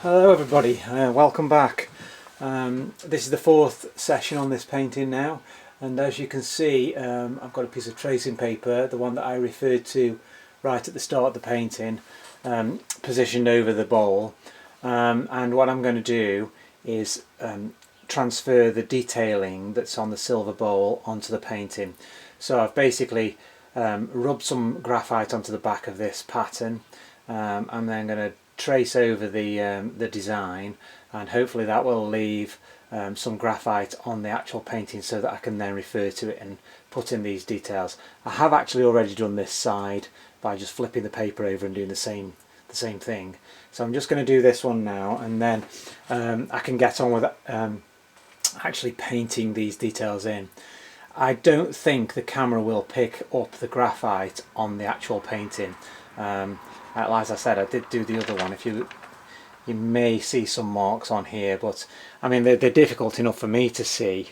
Hello everybody, welcome back. This is the fourth session on this painting now, and as you can see I've got a piece of tracing paper, the one that I referred to right at the start of the painting, positioned over the bowl, and what I'm going to do is transfer the detailing that's on the silver bowl onto the painting. So I've basically rubbed some graphite onto the back of this pattern. I'm then going to trace over the design, and hopefully that will leave some graphite on the actual painting so that I can then refer to it and put in these details. I have actually already done this side by just flipping the paper over and doing the same thing. So I'm just going to do this one now, and then I can get on with actually painting these details in. I don't think the camera will pick up the graphite on the actual painting. As I said, I did do the other one. If you may see some marks on here, but I mean they're difficult enough for me to see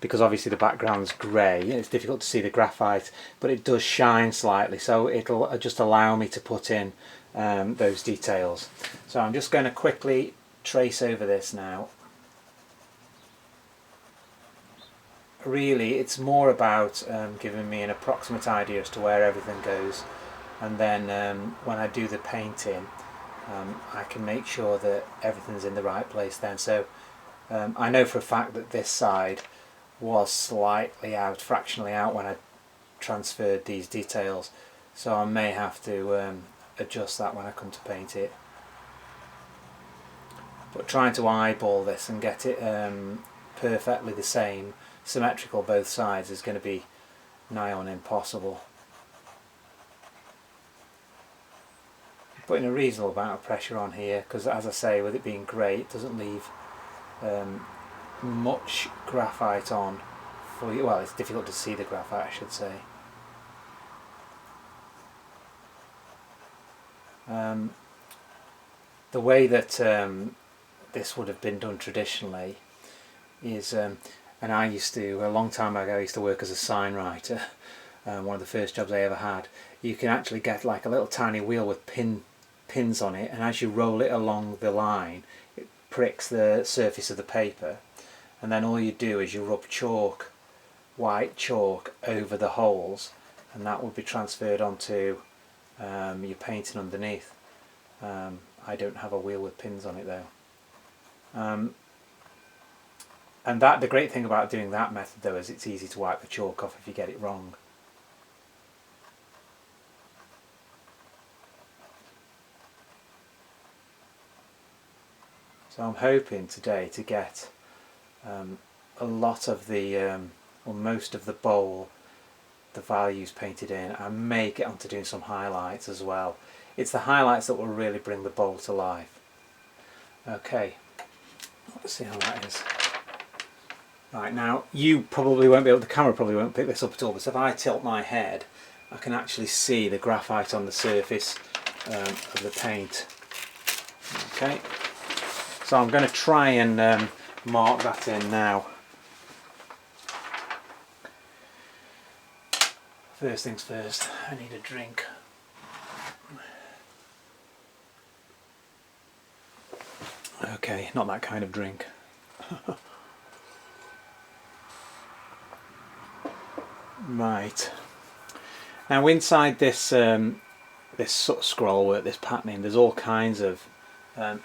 because obviously the background's grey and it's difficult to see the graphite, but it does shine slightly, so it'll just allow me to put in those details. So I'm just going to quickly trace over this now. Really it's more about giving me an approximate idea as to where everything goes, and then when I do the painting I can make sure that everything's in the right place then. So I know for a fact that this side was slightly out, fractionally out, when I transferred these details, so I may have to adjust that when I come to paint it. But trying to eyeball this and get it perfectly the same, symmetrical both sides, is going to be nigh on impossible. Putting a reasonable amount of pressure on here because, as I say, with it being grey, it doesn't leave much graphite on for you. Well, it's difficult to see the graphite, I should say. The way that this would have been done traditionally is, and I used to, a long time ago, I used to work as a sign writer. One of the first jobs I ever had. You can actually get like a little tiny wheel with pins on it, and as you roll it along the line it pricks the surface of the paper, and then all you do is you rub chalk, white chalk, over the holes, and that will be transferred onto your painting underneath. I don't have a wheel with pins on it though. And the great thing about doing that method though is it's easy to wipe the chalk off if you get it wrong. So I'm hoping today to get a lot of the, or most of the bowl, the values painted in. I may get onto doing some highlights as well. It's the highlights that will really bring the bowl to life. Okay, let's see how that is. Right, now you probably won't be able, the camera probably won't pick this up at all, but if I tilt my head I can actually see the graphite on the surface of the paint. Okay. So I'm going to try and mark that in now. First things first, I need a drink. Okay, not that kind of drink. Right. Now inside this this sort of scroll work, this patterning, there's all kinds of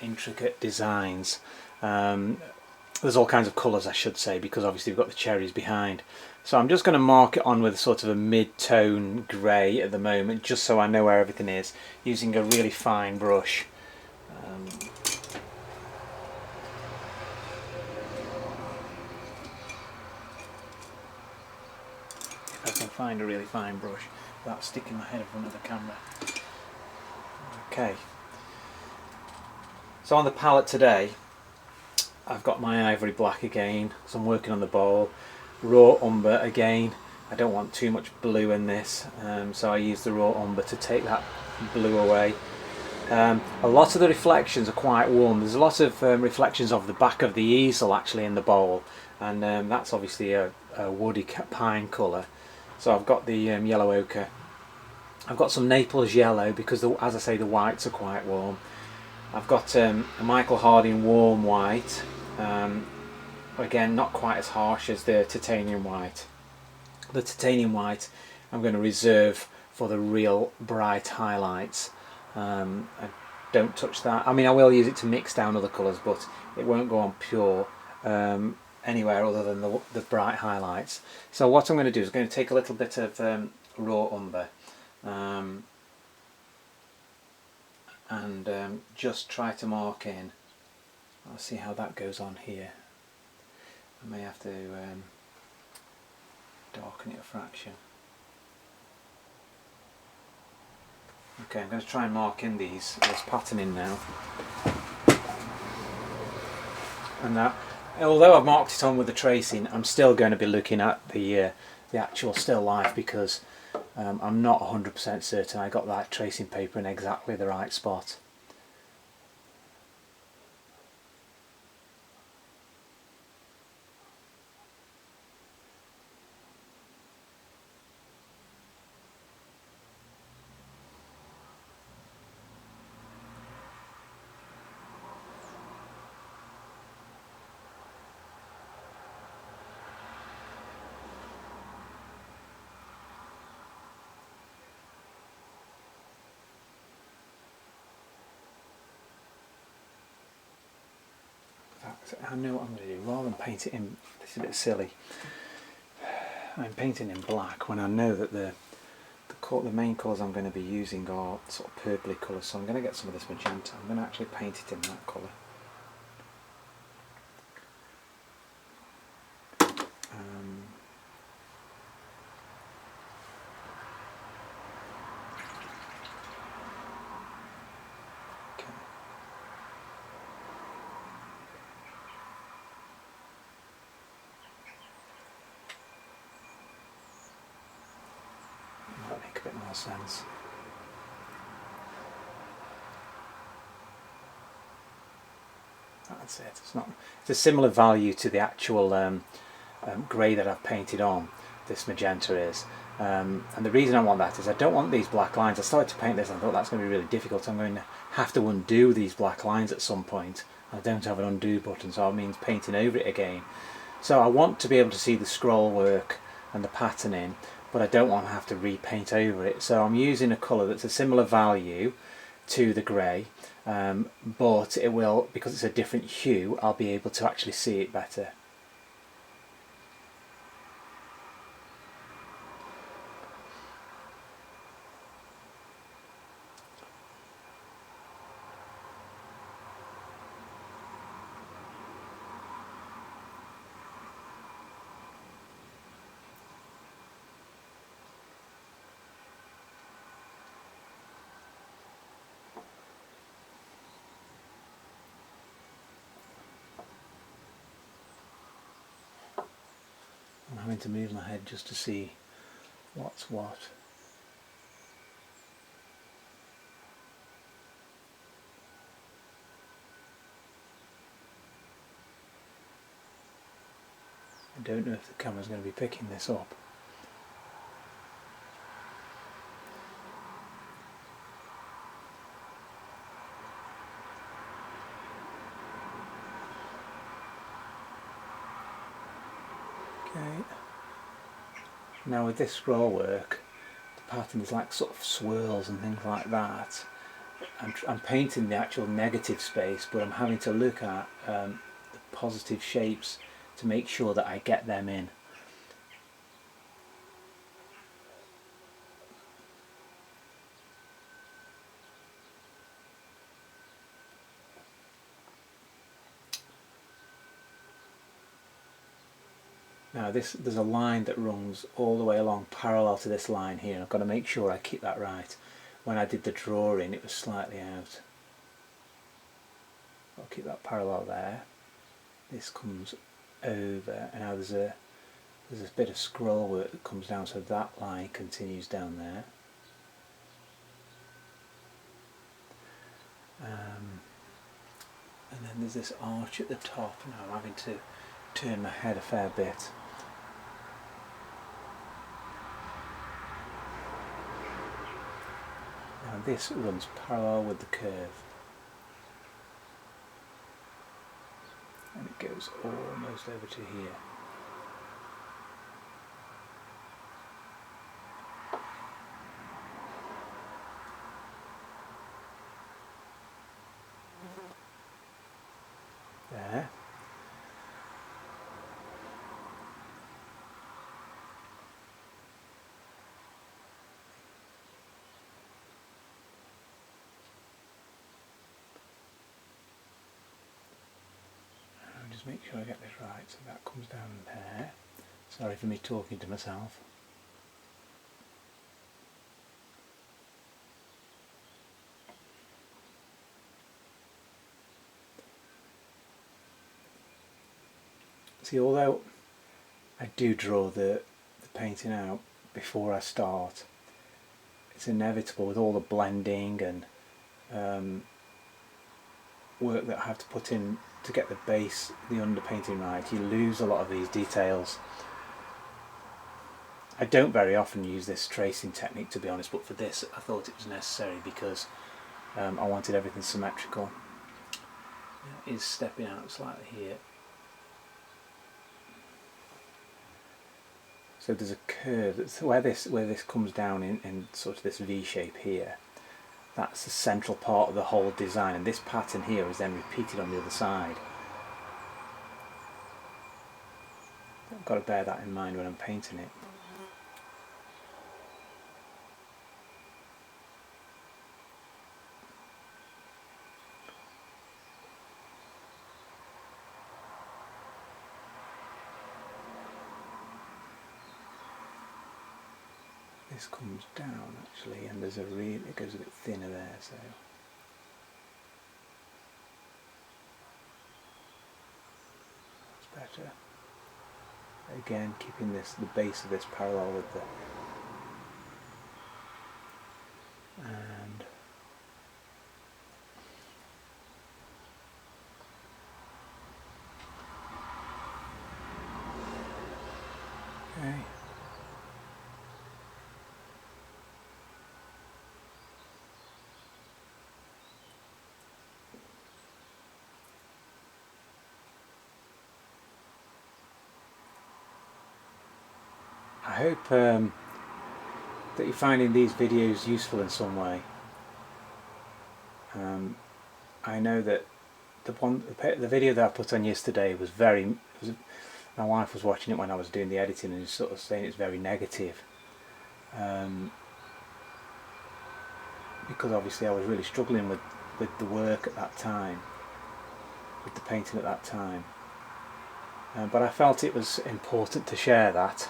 intricate designs. There's all kinds of colours, I should say, because obviously we've got the cherries behind. So I'm just going to mark it on with sort of a mid-tone grey at the moment, just so I know where everything is, using a really fine brush. If I can find a really fine brush without sticking my head in front of the camera. Okay. So on the palette today I've got my ivory black again, so I'm working on the bowl. Raw umber again, I don't want too much blue in this, so I use the raw umber to take that blue away. A lot of the reflections are quite warm. There's a lot of reflections of the back of the easel actually in the bowl, and that's obviously a woody pine colour. So I've got the yellow ochre. I've got some Naples yellow because, as I say, the whites are quite warm. I've got a Michael Harding warm white, again not quite as harsh as the titanium white. The titanium white I'm going to reserve for the real bright highlights. I don't touch that. I mean, I will use it to mix down other colours, but it won't go on pure anywhere other than the bright highlights. So what I'm going to do is I'm going to take a little bit of raw umber and just try to mark in. I'll see how that goes on here. I may have to darken it a fraction. Okay, I'm going to try and mark in this pattern in now. And that, although I've marked it on with the tracing, I'm still going to be looking at the actual still life, because I'm not 100% certain I got that tracing paper in exactly the right spot. I know what I'm going to do. Rather than paint it in, this is a bit silly, I'm painting in black when I know that the main colours I'm going to be using are sort of purpley colours, so I'm going to get some of this magenta. I'm going to actually paint it in that colour. Okay. Might make a bit more sense. That's it. It's a similar value to the actual grey that I've painted on. This magenta is, and the reason I want that is I don't want these black lines. I started to paint this and I thought that's going to be really difficult. I'm going to have to undo these black lines at some point. I don't have an undo button, so it means painting over it again. So I want to be able to see the scroll work and the patterning, but I don't want to have to repaint over it. So I'm using a colour that's a similar value to the grey, but it will, because it's a different hue, I'll be able to actually see it better. I'm having to move my head just to see what's what. I don't know if the camera's going to be picking this up. Okay. Now with this scroll work, the pattern is like sort of swirls and things like that. I'm painting the actual negative space, but I'm having to look at the positive shapes to make sure that I get them in. Now there's a line that runs all the way along parallel to this line here, and I've got to make sure I keep that right. When I did the drawing it was slightly out. I'll keep that parallel there. This comes over, and now there's a bit of scroll work that comes down, so that line continues down there. And then there's this arch at the top. Now I'm having to turn my head a fair bit. Now this runs parallel with the curve. and it goes almost over to here. There. Just make sure I get this right, so that comes down there. Sorry for me talking to myself. See, although I do draw the painting out before I start, it's inevitable with all the blending and work that I have to put in to get the base, the underpainting right. You lose a lot of these details. I don't very often use this tracing technique, to be honest, but for this I thought it was necessary because I wanted everything symmetrical. It is stepping out slightly here. So there's a curve that's where this comes down in sort of this V shape here. That's the central part of the whole design, and this pattern here is then repeated on the other side. I've got to bear that in mind when I'm painting it. This comes down actually, and there's it goes a bit thinner there, so that's better. Again, keeping the base of this parallel with the and okay. I hope that you're finding these videos useful in some way. I know that the video that I put on yesterday was my wife was watching it when I was doing the editing and sort of saying it's very negative, because obviously I was really struggling with the work at that time, with the painting at that time, but I felt it was important to share that.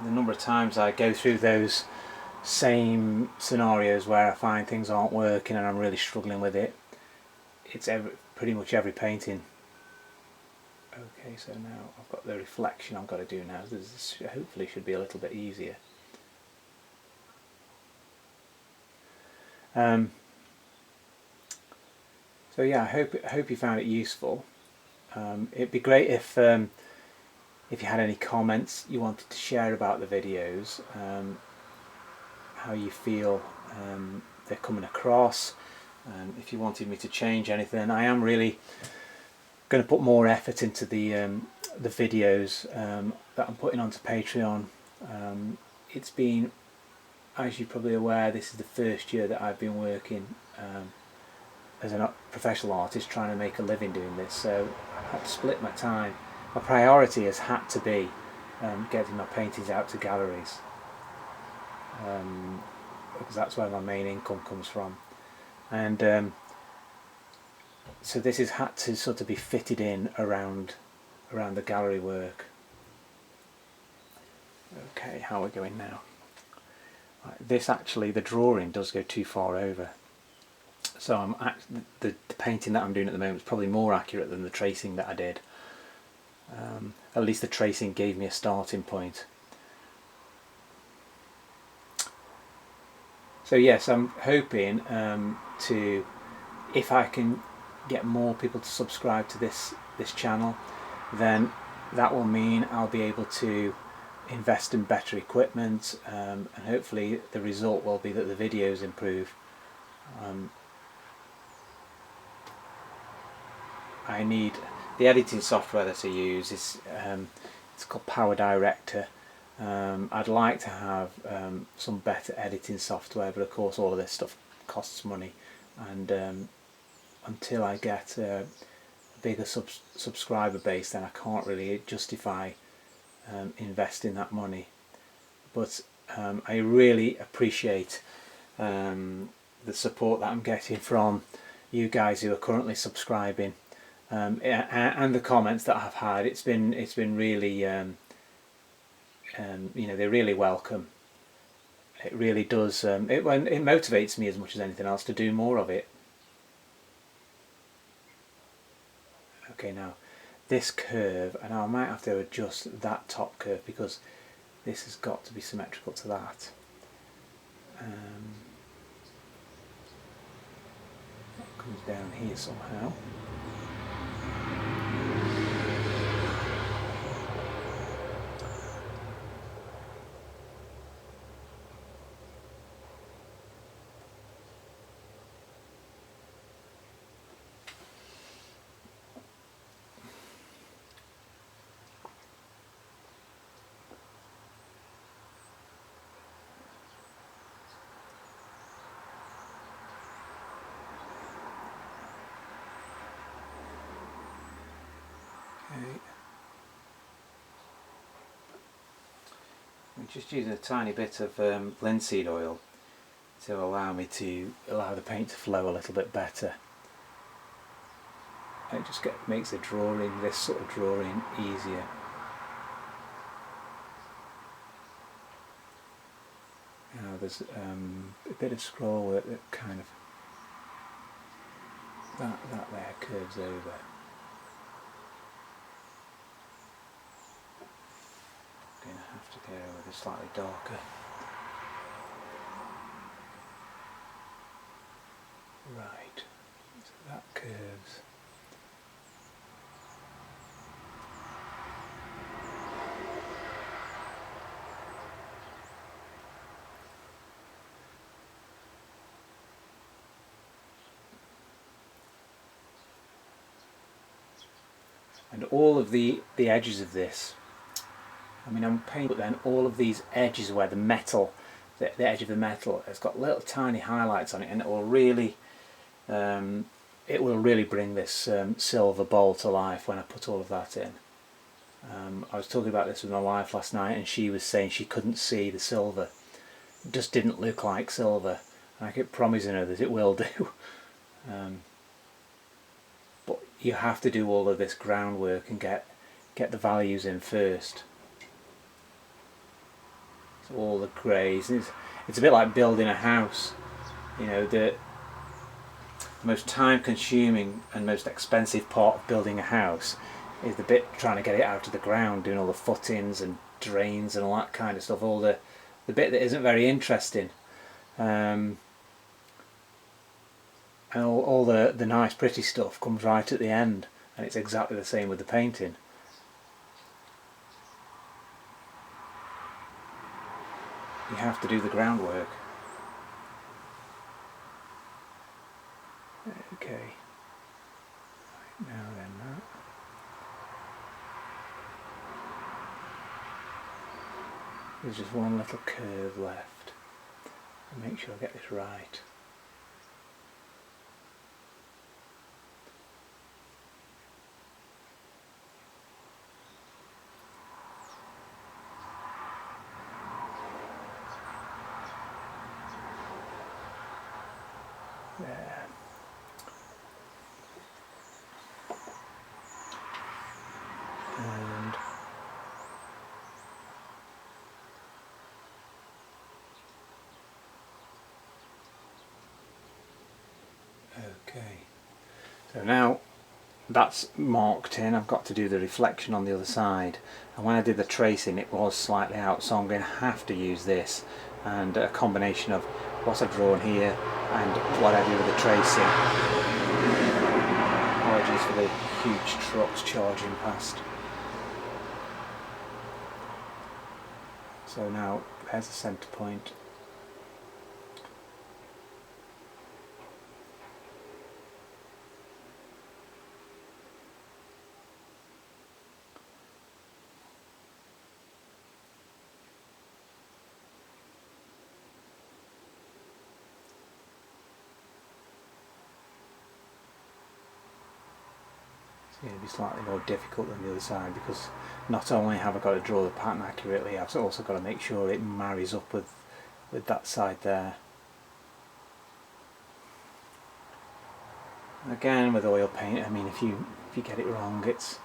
The number of times I go through those same scenarios where I find things aren't working and I'm really struggling with it, it's pretty much every painting. Okay, so now I've got the reflection I've got to do now. This hopefully should be a little bit easier. So yeah, I hope you found it useful. It'd be great if you had any comments you wanted to share about the videos, how you feel they're coming across, if you wanted me to change anything. I am really going to put more effort into the videos that I'm putting onto Patreon. It's been, as you're probably aware, this is the first year that I've been working as a professional artist, trying to make a living doing this, so I had to split my time. My priority has had to be getting my paintings out to galleries, because that's where my main income comes from, and so this has had to sort of be fitted in around the gallery work. Okay, how are we going now? Right, this actually, the drawing does go too far over, so the painting that I'm doing at the moment is probably more accurate than the tracing that I did. At least the tracing gave me a starting point. So yes, I'm hoping to, if I can get more people to subscribe to this channel, then that will mean I'll be able to invest in better equipment, and hopefully the result will be that the videos improve. I need the editing software that I use is it's called Power Director. I'd like to have some better editing software, but of course all of this stuff costs money, and until I get a bigger subscriber base, then I can't really justify investing that money. But I really appreciate the support that I'm getting from you guys who are currently subscribing, and the comments that I've had. It's been really you know, they're really welcome. It really does. It motivates me as much as anything else to do more of it. Okay, now this curve, and I might have to adjust that top curve because this has got to be symmetrical to that. That comes down here somehow. I'm just using a tiny bit of linseed oil to allow the paint to flow a little bit better. It just makes this sort of drawing easier. Now there's a bit of scroll work that kind of that there curves over. Going to have to go with a slightly darker. Right, so that curves. And all of the edges of this, I mean, I'm painting, but then all of these edges where the metal, the edge of the metal has got little tiny highlights on it, and it will really bring this silver bowl to life when I put all of that in. I was talking about this with my wife last night, and she was saying she couldn't see the silver. It just didn't look like silver. And I kept promising her that it will do. But you have to do all of this groundwork and get the values in first. So all the greys. It's a bit like building a house. You know, the most time-consuming and most expensive part of building a house is the bit trying to get it out of the ground, doing all the footings and drains and all that kind of stuff. All the bit that isn't very interesting. And all the nice pretty stuff comes right at the end, and it's exactly the same with the painting. You have to do the groundwork. Okay, right, now then that. There's just one little curve left. I'll make sure I get this right. There. And okay, so now that's marked in. I've got to do the reflection on the other side, and when I did the tracing it was slightly out, so I'm going to have to use this and a combination of what I've drawn here and what I do with the tracing. Apologies for the huge trucks charging past. So now there's the centre point. going to be slightly more difficult than the other side, because not only have I got to draw the pattern accurately, I've also got to make sure it marries up with that side there. Again, with oil paint, I mean, if you get it wrong, it's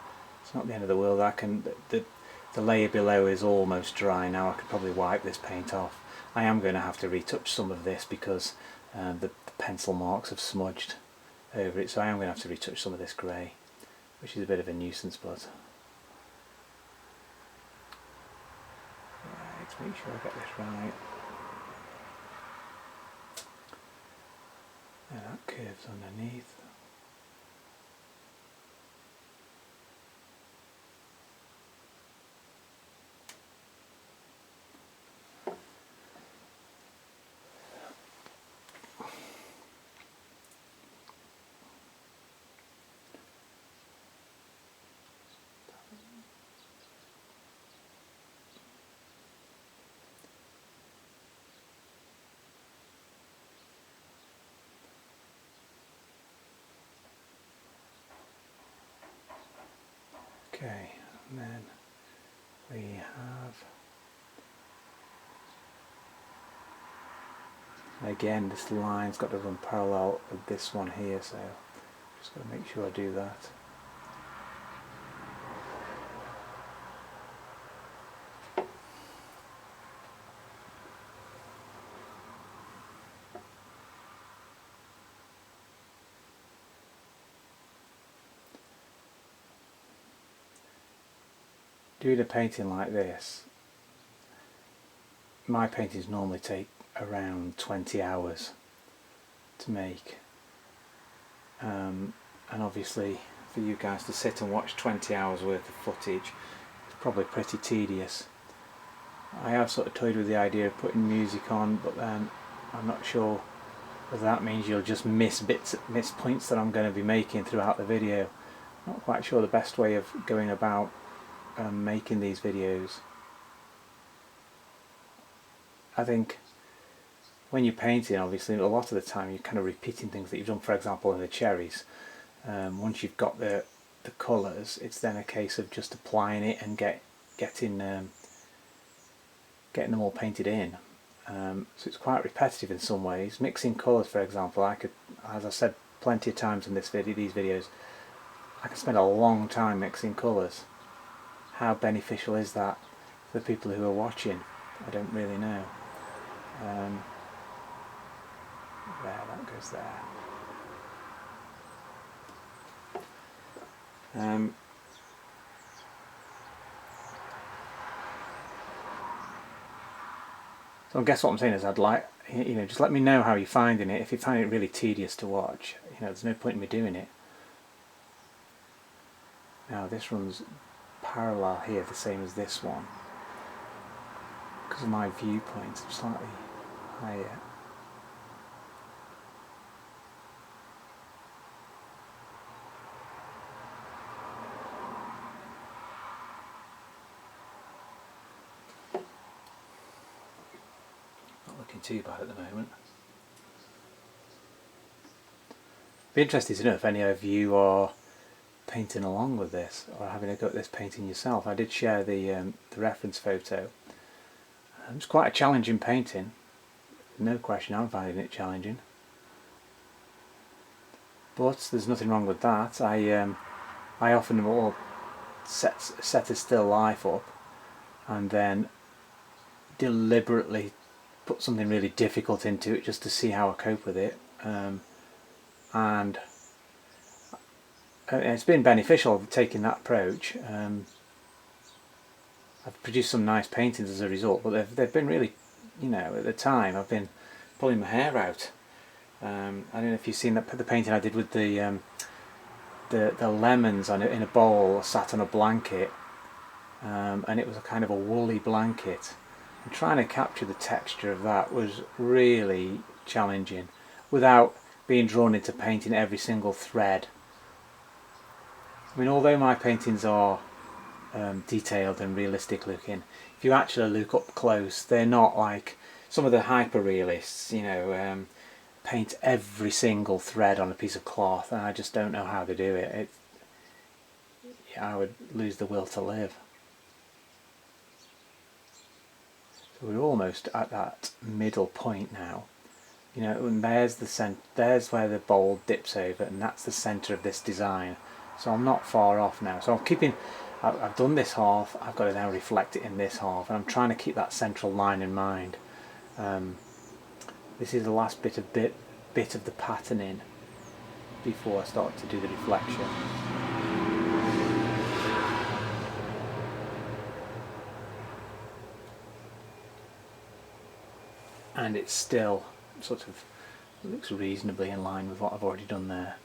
not the end of the world. The layer below is almost dry now. I could probably wipe this paint off. I am going to have to retouch some of this because the pencil marks have smudged over it, so I am going to have to retouch some of this grey, which is a bit of a nuisance, but let's make sure I get this right. And that curves underneath. Okay, and then we have, again, this line's got to run parallel with this one here, so just got to make sure I do that. Doing a painting like this, my paintings normally take around 20 hours to make, and obviously for you guys to sit and watch 20 hours worth of footage is probably pretty tedious. I have sort of toyed with the idea of putting music on, but then I'm not sure whether that means you'll just miss points that I'm going to be making throughout the video. Not quite sure the best way of going about making these videos. I think when you're painting, obviously a lot of the time you're kind of repeating things that you've done. For example, in the cherries, once you've got the colours, it's then a case of just applying it and getting them all painted in. So it's quite repetitive in some ways. Mixing colours, for example, I could, as I said plenty of times in these videos, I could spend a long time mixing colours. How beneficial is that for the people who are watching? I don't really know. There, that goes there. So I guess what I'm saying is I'd like, just let me know how you're finding it. If you find it really tedious to watch, there's no point in me doing it. Now this runs parallel here, the same as this one. Because of my viewpoint, I'm slightly higher. Not looking too bad at the moment. Be interested to know if any of you are painting along with this or having a go at this painting yourself. I did share the reference photo. It's quite a challenging painting, no question. I'm finding it challenging, but there's nothing wrong with that. I often will set a still life up and then deliberately put something really difficult into it just to see how I cope with it, and it's been beneficial taking that approach. I've produced some nice paintings as a result, but they've been really, at the time I've been pulling my hair out. I don't know if you've seen the painting I did with the lemons in a bowl sat on a blanket, and it was a kind of a woolly blanket, and trying to capture the texture of that was really challenging without being drawn into painting every single thread. I mean, although my paintings are detailed and realistic looking, if you actually look up close, they're not like some of the hyper realists, paint every single thread on a piece of cloth, and I just don't know how to do it. I would lose the will to live. So we're almost at that middle point now. You know, and there's there's where the bowl dips over, and that's the centre of this design. So I'm not far off now. So I've done this half, I've got to now reflect it in this half, and I'm trying to keep that central line in mind. This is the last bit of the patterning before I start to do the reflection. And it's still sort of looks reasonably in line with what I've already done there.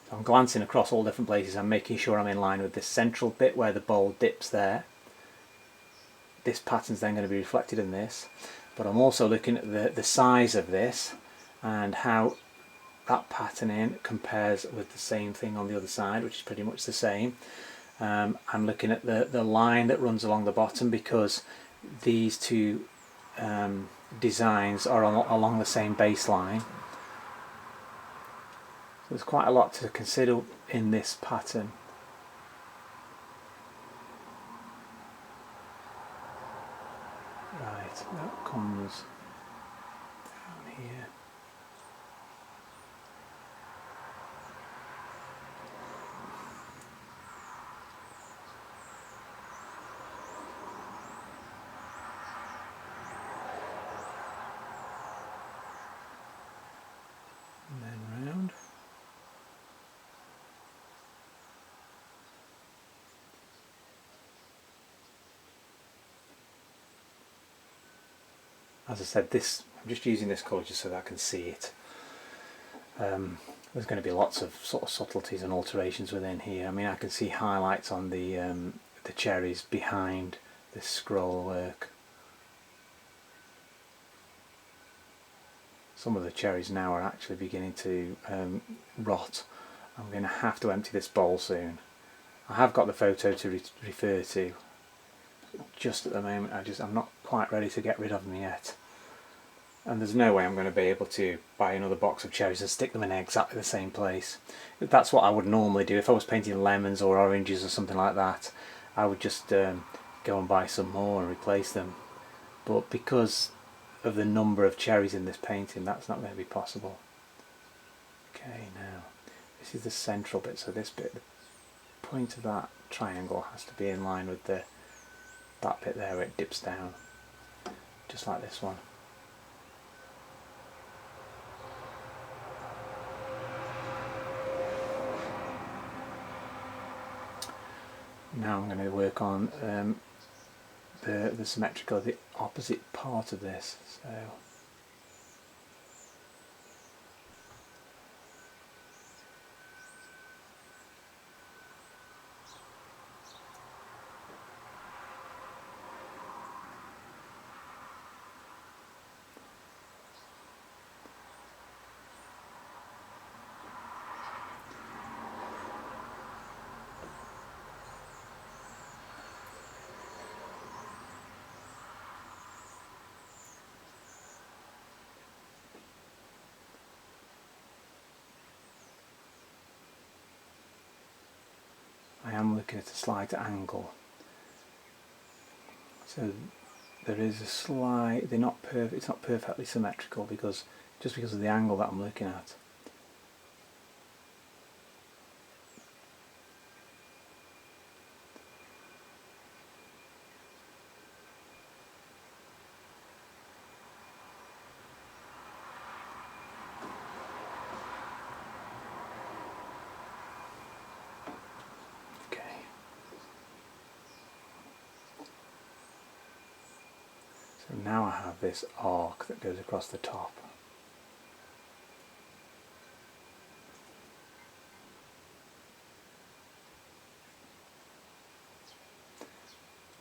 So I'm glancing across all different places. I'm making sure I'm in line with this central bit where the bowl dips there. This pattern's then going to be reflected in this, but I'm also looking at the size of this and how that patterning compares with the same thing on the other side, which is pretty much the same. I'm looking at the line that runs along the bottom, because these two designs are along the same baseline. So there's quite a lot to consider in this pattern. Right, that comes down here. And then round. As I said, I'm just using this colour just so that I can see it. There's going to be lots of sort of subtleties and alterations within here. I mean, I can see highlights on the cherries behind this scroll work. Some of the cherries now are actually beginning to rot. I'm going to have to empty this bowl soon. I have got the photo to refer to. Just at the moment, I'm not quite ready to get rid of them yet. And there's no way I'm going to be able to buy another box of cherries and stick them in exactly the same place. That's what I would normally do. If I was painting lemons or oranges or something like that, I would just go and buy some more and replace them. But because of the number of cherries in this painting, that's not going to be possible. Okay, now this is the central bit, so this bit, the point of that triangle has to be in line with that bit there where it dips down, just like this one. Now I'm going to work on the symmetrical, the opposite part of this. So I am looking at a slight angle, so there is a slight, it's not perfectly symmetrical just because of the angle that I'm looking at. So now I have this arc that goes across the top.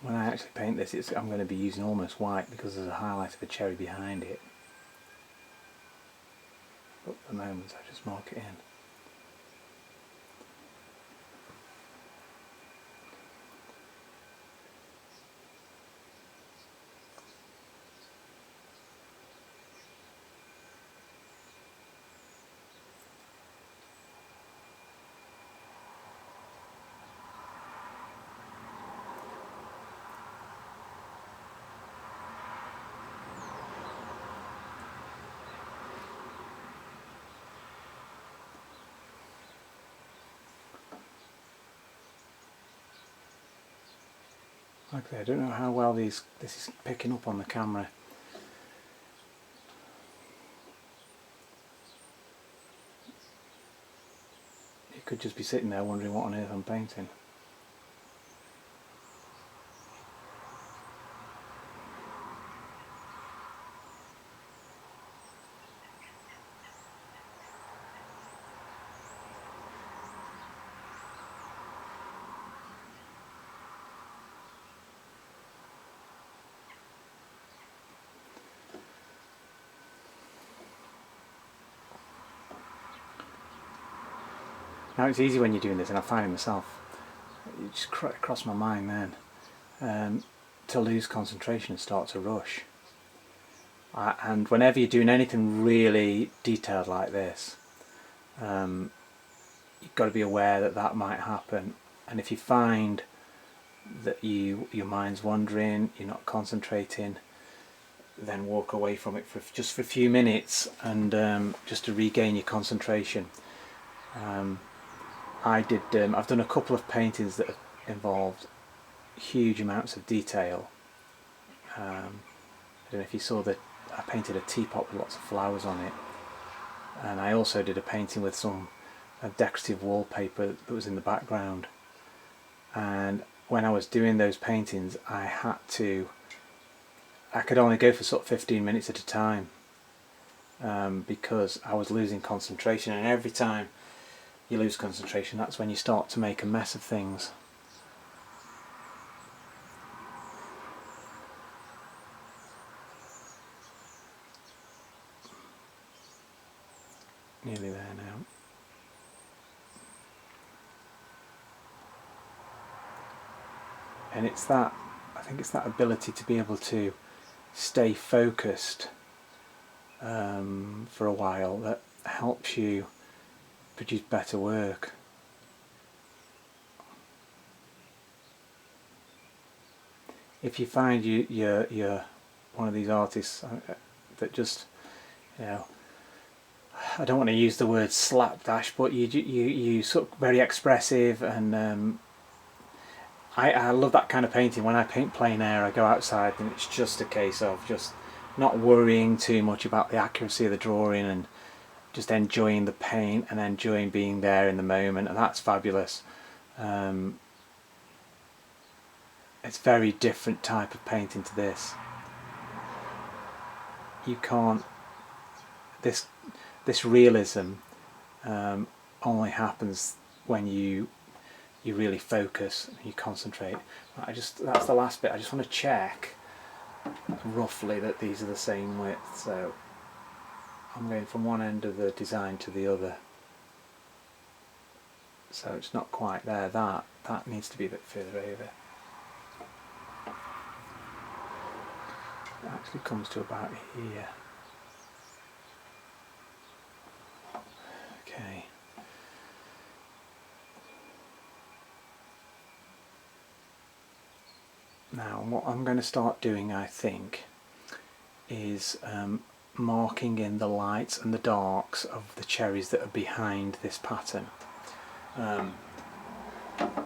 When I actually paint this, I'm going to be using almost white because there's a highlight of a cherry behind it. But at the moment I just mark it in. Okay, I don't know how well this is picking up on the camera. You could just be sitting there wondering what on earth I'm painting. Now it's easy when you're doing this, and I find it myself, it just crossed my mind then, to lose concentration and start to rush. And whenever you're doing anything really detailed like this, you've got to be aware that that might happen. And if you find that your mind's wandering, you're not concentrating, then walk away from it for just for a few minutes, and just to regain your concentration. I've done a couple of paintings that have involved huge amounts of detail. I don't know if you saw that I painted a teapot with lots of flowers on it, and I also did a painting with some decorative wallpaper that was in the background. And when I was doing those paintings, I could only go for sort of 15 minutes at a time, because I was losing concentration, and every time you lose concentration, that's when you start to make a mess of things. Nearly there now. And it's that, I think it's that ability to be able to stay focused for a while that helps you produce better work. If you find you're one of these artists that just, you know, I don't want to use the word slapdash, but you sort of very expressive, and I love that kind of painting. When I paint plein air, I go outside and it's just a case of just not worrying too much about the accuracy of the drawing, and just enjoying the paint and enjoying being there in the moment, and that's fabulous. It's a very different type of painting to this. You can't, this realism only happens when you really focus, you concentrate. That's the last bit. I just want to check roughly that these are the same width, so I'm going from one end of the design to the other, so it's not quite there. That needs to be a bit further over. It actually comes to about here. Okay. Now what I'm going to start doing, I think, is marking in the lights and the darks of the cherries that are behind this pattern,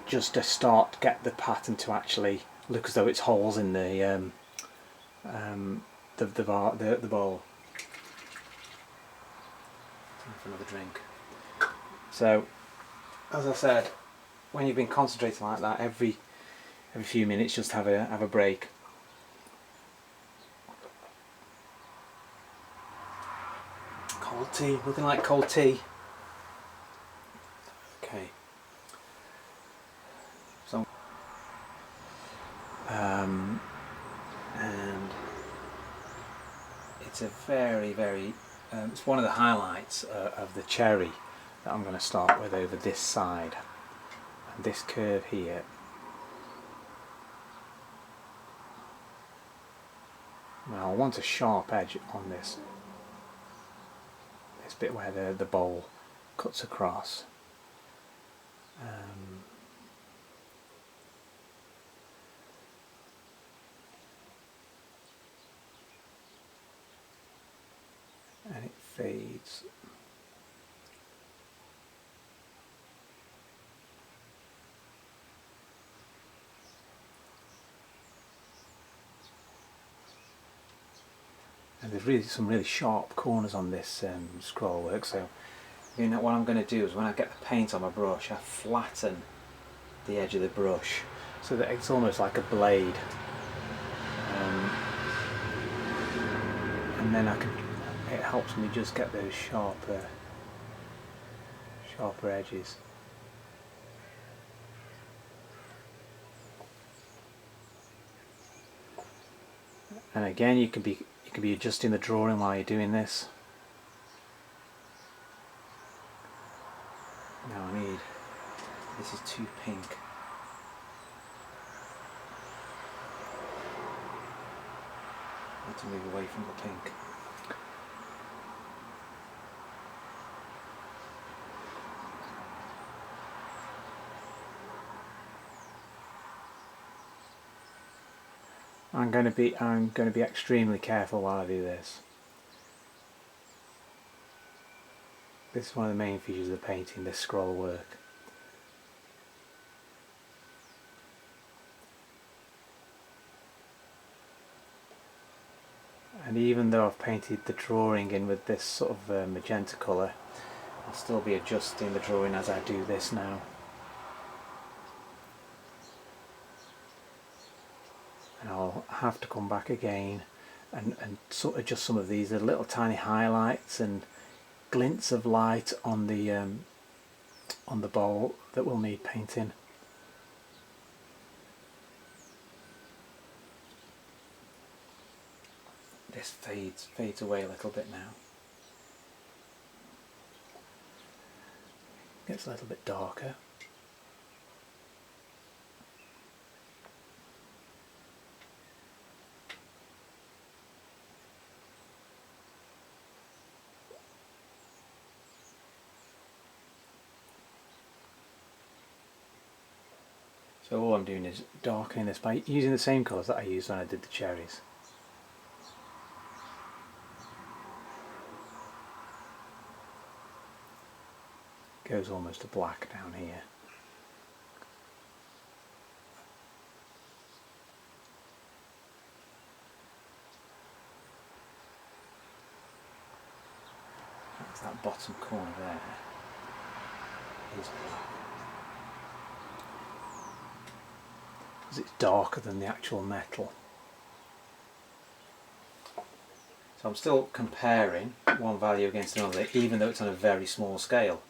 just to get the pattern to actually look as though it's holes in the bowl. Time for another drink. So, as I said, when you've been concentrating like that, every few minutes, just have a break. Cold tea, nothing like cold tea. Okay. So, and it's a very it's one of the highlights of the cherry that I'm going to start with over this side, and this curve here. Now I want a sharp edge on this bit where the bowl cuts across. And it fades. And there's really some really sharp corners on this scroll work, so what I'm going to do is when I get the paint on my brush, I flatten the edge of the brush so that it's almost like a blade, and then it helps me just get those sharper edges. And again, you can be adjusting the drawing while you're doing this. Now this is too pink. I need to move away from the pink. I'm going to be extremely careful while I do this. This is one of the main features of the painting, this scroll work. And even though I've painted the drawing in with this sort of magenta colour, I'll still be adjusting the drawing as I do this now. And I'll have to come back again and sort of adjust some of these. There are little tiny highlights and glints of light on the bowl that will need painting. This fades away a little bit now. Gets a little bit darker. So all I'm doing is darkening this by using the same colours that I used when I did the cherries. Goes almost to black down here. That's that bottom corner there is black. Because it's darker than the actual metal. So I'm still comparing one value against another, even though it's on a very small scale.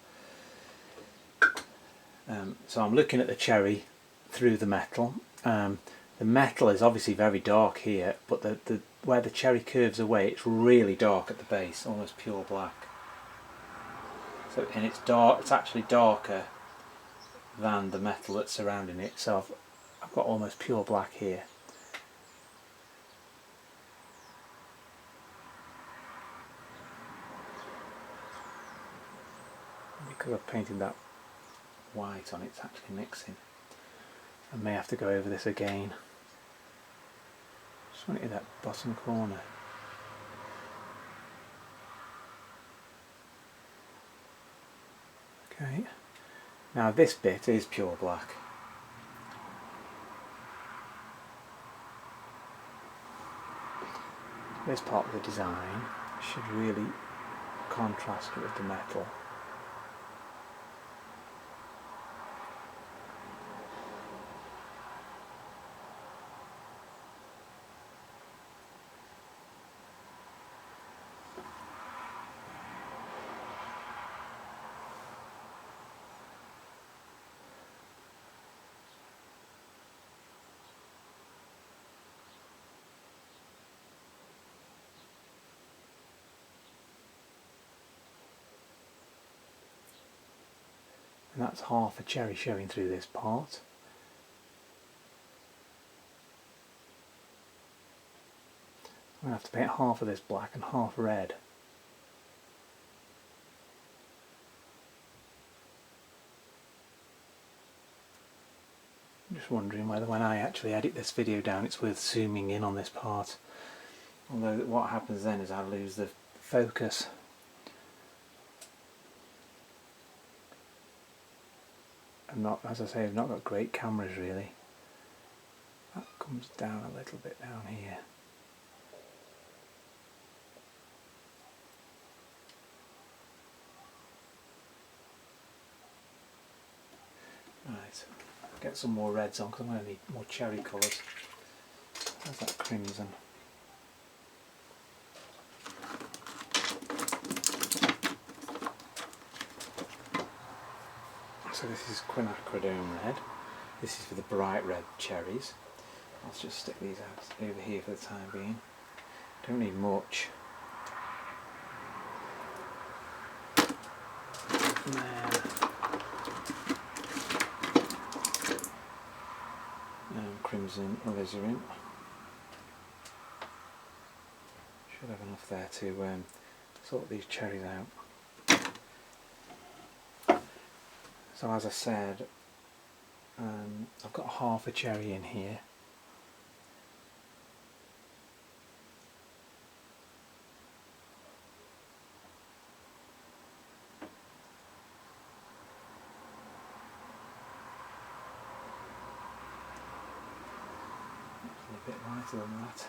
So I'm looking at the cherry through the metal. The metal is obviously very dark here, but where the cherry curves away, it's really dark at the base, almost pure black. So, and it's dark. It's actually darker than the metal that's surrounding it. So I've got almost pure black here. Because I've painted that white on, it's actually mixing. I may have to go over this again. Just want it in that bottom corner. Okay, now this bit is pure black. This part of the design should really contrast with the metal. And that's half a cherry showing through this part. I'm going to have to paint half of this black and half red. I'm just wondering whether when I actually edit this video down it's worth zooming in on this part. Although what happens then is I lose the focus. As I say, I've not got great cameras really. That comes down a little bit down here. get some more reds on because I'm going to need more cherry colours. There's that crimson. So this is quinacridone red. This is for the bright red cherries. I'll just stick these out over here for the time being. Don't need much. Crimson alizarin. Should have enough there to sort these cherries out. So as I said, I've got half a cherry in here. A bit lighter than that.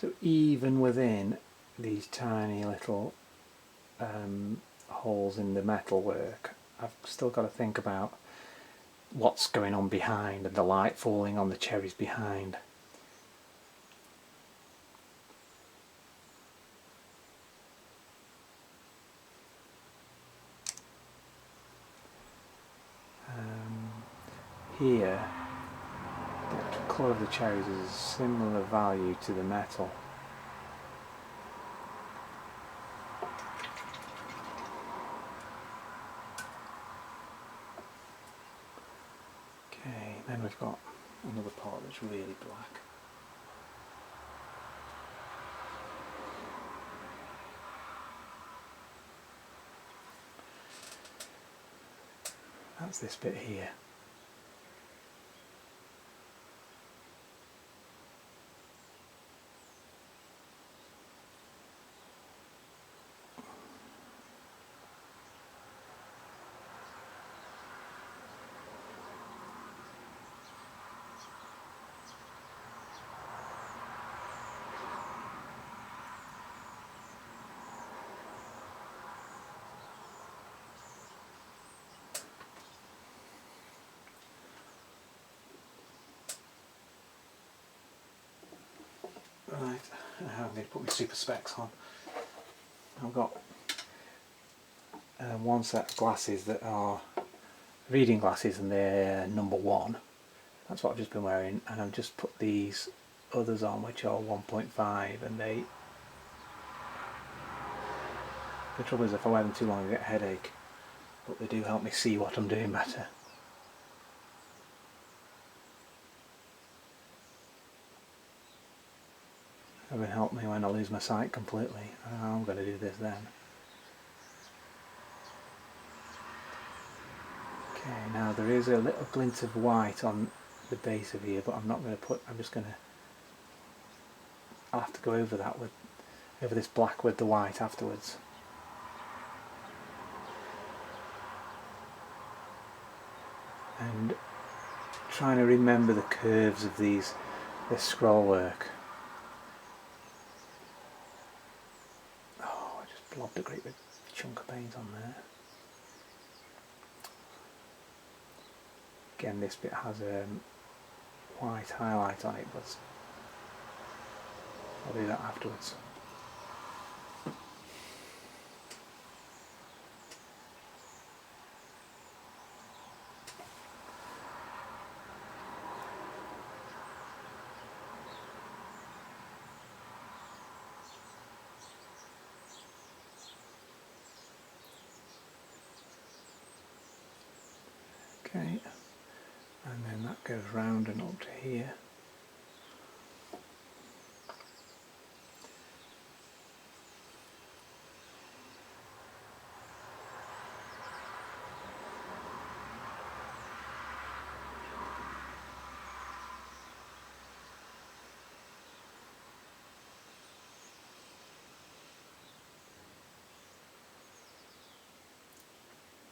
So even within these tiny little holes in the metalwork, I've still got to think about what's going on behind and the light falling on the cherries behind. Here, the colour of the cherries is a similar value to the metal. Okay, then we've got another part that's really black. That's this bit here. Right, I'm going to put my super specs on. I've got one set of glasses that are reading glasses and they're number 1. That's what I've just been wearing, and I've just put these others on which are 1.5, and the trouble is if I wear them too long I get a headache, but they do help me see what I'm doing better. It will help me when I lose my sight completely. I'm going to do this then. Okay, now there is a little glint of white on the base of here, but I'm not going to put, I'll have to go over that over this black with the white afterwards. And trying to remember the curves of this scroll work. Oh, I just blobbed a great big chunk of paint on there. Again, this bit has a white highlight on it, but I'll do that afterwards. Okay, and then that goes round and up to here.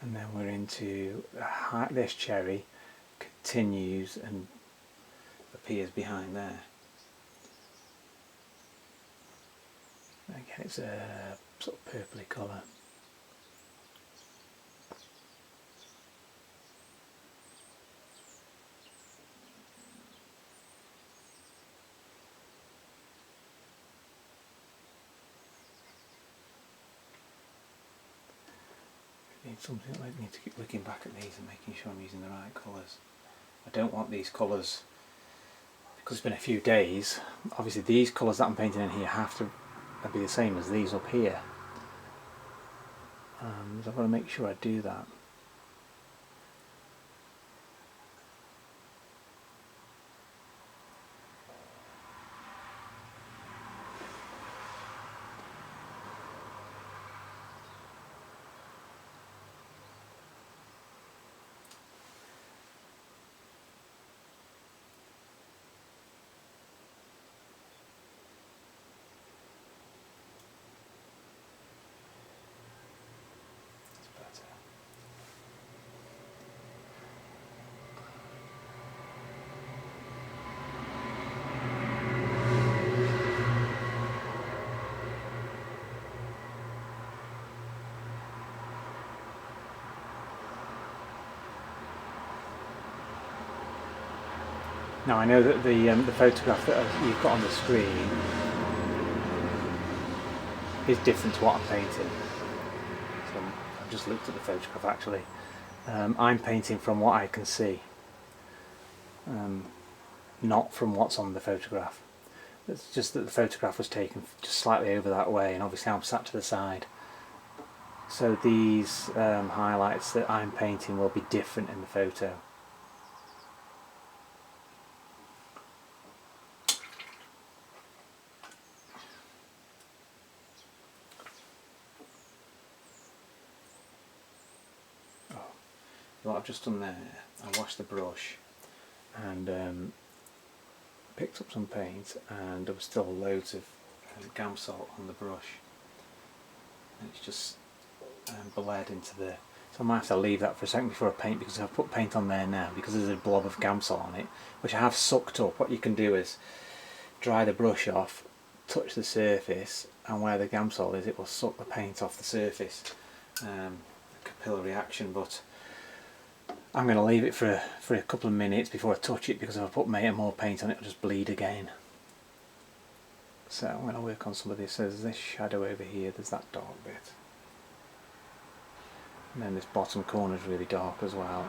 And then we're into this cherry continues and appears behind there. Again, it's a sort of purpley colour. need something. I need to keep looking back at these and making sure I'm using the right colours. I don't want these colours, because it's been a few days, obviously these colours that I'm painting in here have to be the same as these up here. So I've got to make sure I do that. Now I know that the photograph that you've got on the screen is different to what I'm painting. So I've just looked at the photograph actually. I'm painting from what I can see, not from what's on the photograph. It's just that the photograph was taken just slightly over that way, and obviously I'm sat to the side. So these highlights that I'm painting will be different in the photo. What I've just done there, I washed the brush and picked up some paint, and there was still loads of Gamsol on the brush, and it's just bled into the, so I might have to leave that for a second before I paint, because I've put paint on there now because there's a blob of Gamsol on it which I have sucked up. What you can do is dry the brush off, touch the surface, and where the Gamsol is it will suck the paint off the surface, capillary action. But I'm going to leave it for a couple of minutes before I touch it, because if I put more paint on it, it'll just bleed again. So I'm going to work on some of this. So there's this shadow over here, there's that dark bit. And then this bottom corner is really dark as well.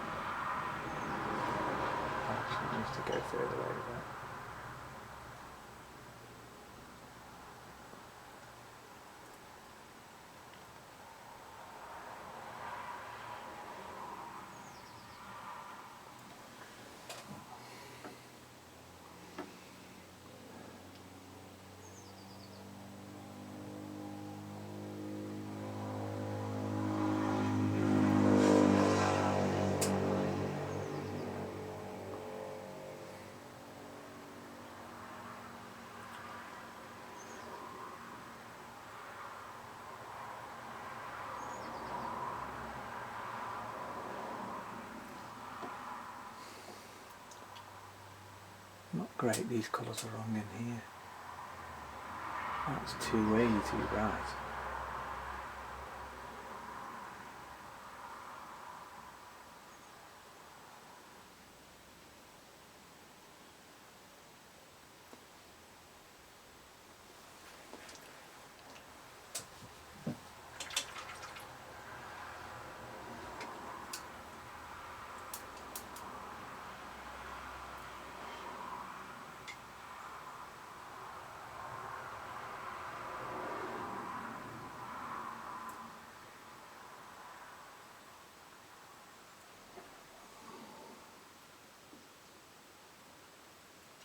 Actually, it needs to go further over. Not great, these colours are wrong in here. That's way too bright.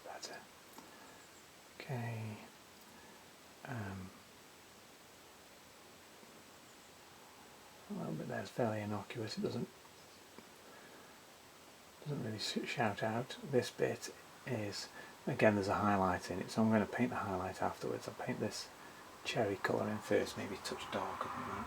Better. Okay. A little bit there is fairly innocuous. It doesn't really shout out. This bit is, again, there's a highlight in it, so I'm going to paint the highlight afterwards. I'll paint this cherry colour in first, maybe a touch darker than that.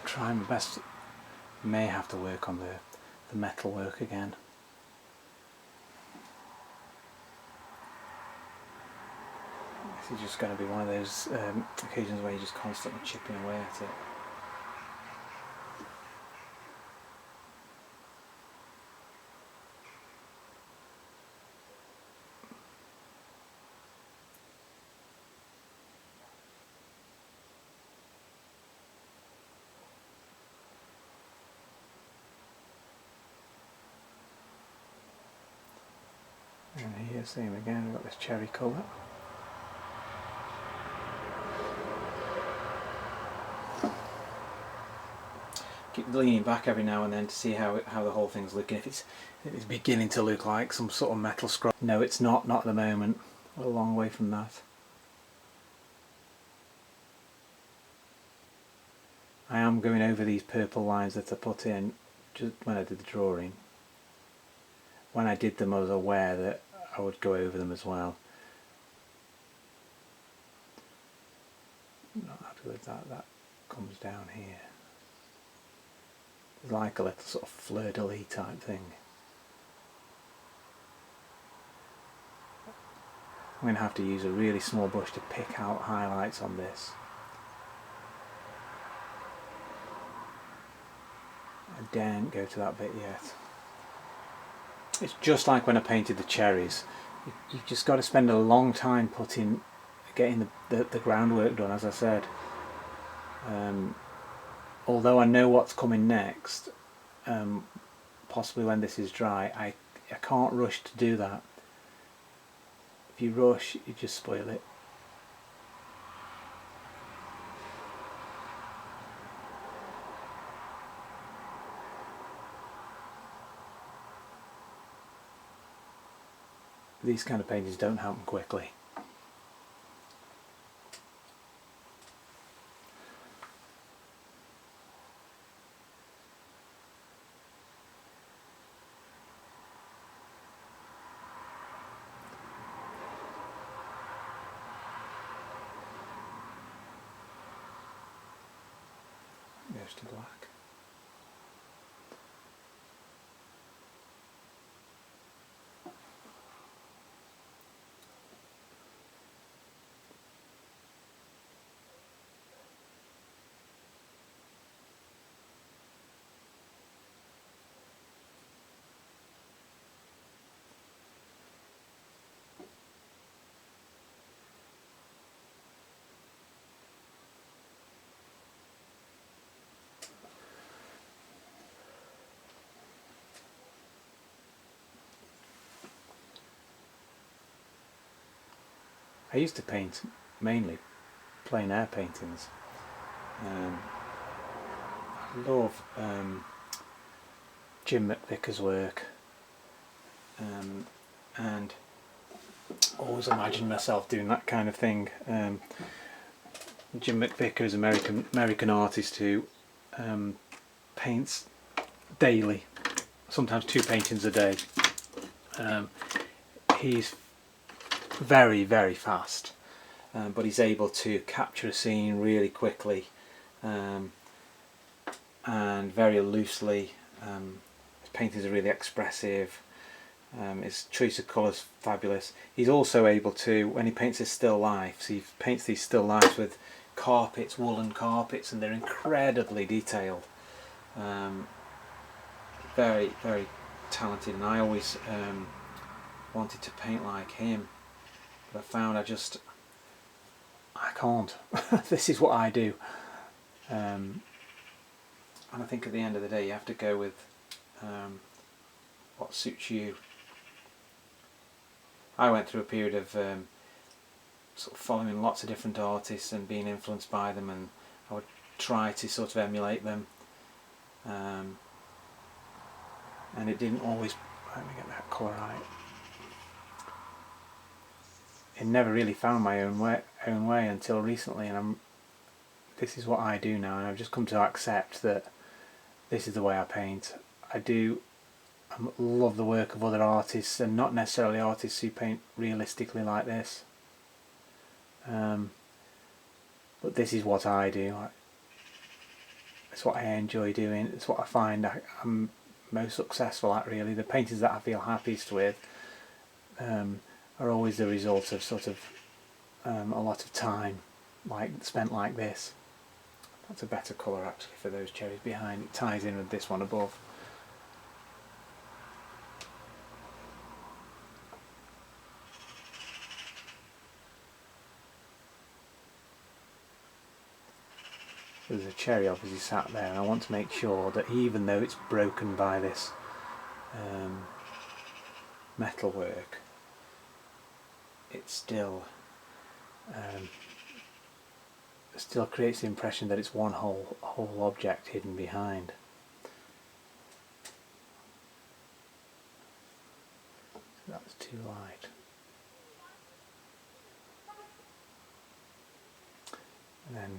trying my best. May have to work on the metal work again. This is just going to be one of those occasions where you're just constantly chipping away at it. And here's the same again, we've got this cherry colour. Keep leaning back every now and then to see how the whole thing's looking. If it's beginning to look like some sort of metal scroll. No, it's not at the moment. We're a long way from that. I am going over these purple lines that I put in just when I did the drawing. When I did them, I was aware that I would go over them as well. Not happy with that. That comes down here. It's like a little sort of fleur-de-lis type thing. I'm going to have to use a really small brush to pick out highlights on this. I daren't go to that bit yet. It's just like when I painted the cherries. You've just got to spend a long time getting the groundwork done, as I said. Although I know what's coming next, possibly when this is dry, I can't rush to do that. If you rush, you just spoil it. These kind of paintings don't happen quickly. Goes to black. I used to paint mainly plein air paintings. I love Jim McVicker's work, and always imagined myself doing that kind of thing. Jim McVicker is an American artist who paints daily, sometimes 2 paintings a day. He's very, very fast, but he's able to capture a scene really quickly and very loosely. His paintings are really expressive. His choice of colours fabulous. He's also able to, when he paints his still lifes, he paints these still lifes with carpets, woolen carpets, and they're incredibly detailed. Very, very talented, and I always wanted to paint like him, but I found I can't. This is what I do, and I think at the end of the day you have to go with what suits you. I went through a period of sort of following lots of different artists and being influenced by them, and I would try to sort of emulate them, and it didn't always. Let me get that colour right. It never really found my own way until recently, and this is what I do now, and I've just come to accept that this is the way I paint. I love the work of other artists, and not necessarily artists who paint realistically like this, but this is what I do. It's what I enjoy doing. It's what I find I'm most successful at, really. The paintings that I feel happiest with are always the result of sort of a lot of time spent like this. That's a better colour actually for those cherries behind. It ties in with this one above. There's a cherry obviously sat there, and I want to make sure that even though it's broken by this metalwork, it still creates the impression that it's one whole object hidden behind. So that's too light. And then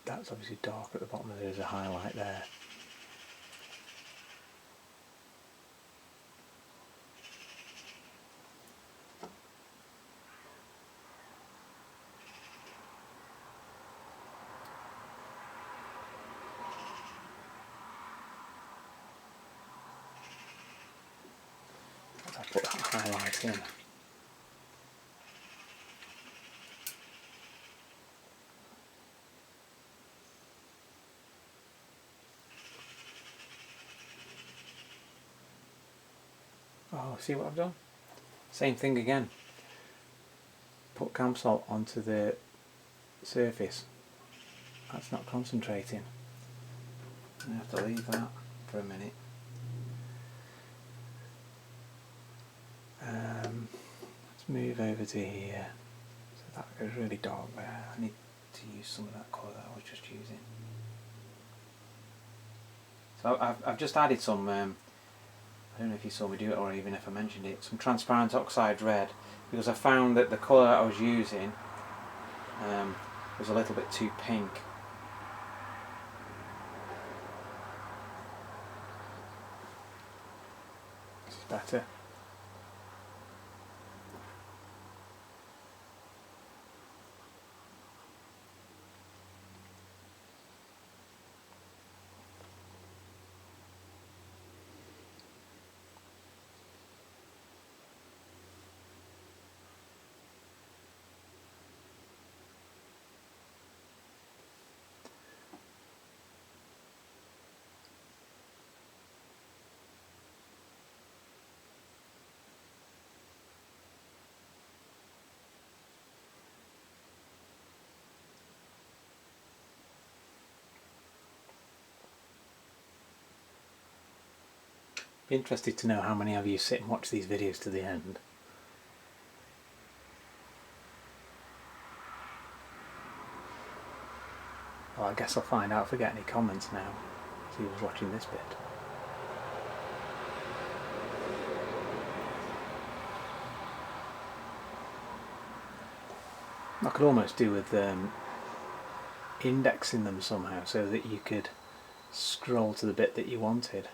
that's obviously dark at the bottom, there's a highlight there. I'll put that highlight in. Oh, see what I've done? Same thing again. Put cam salt onto the surface. That's not concentrating. I have to leave that for a minute. Let's move over to here. So that goes really dark there. I need to use some of that colour that I was just using. So I've just added some, I don't know if you saw me do it or even if I mentioned it, some transparent oxide red, because I found that the colour that I was using was a little bit too pink. This is better. Be interested to know how many of you sit and watch these videos to the end. Well, I guess I'll find out if I get any comments now. See who's watching this bit. I could almost do with indexing them somehow so that you could scroll to the bit that you wanted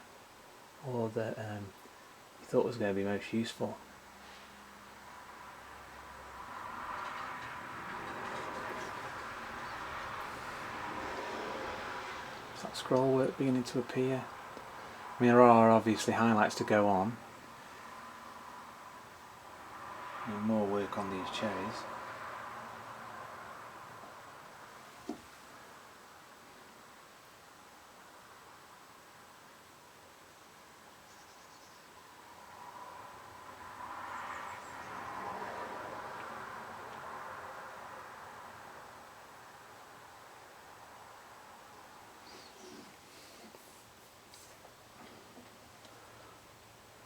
or that you thought was going to be most useful. Is that scroll work beginning to appear? I mean, there are obviously highlights to go on. And more work on these cherries.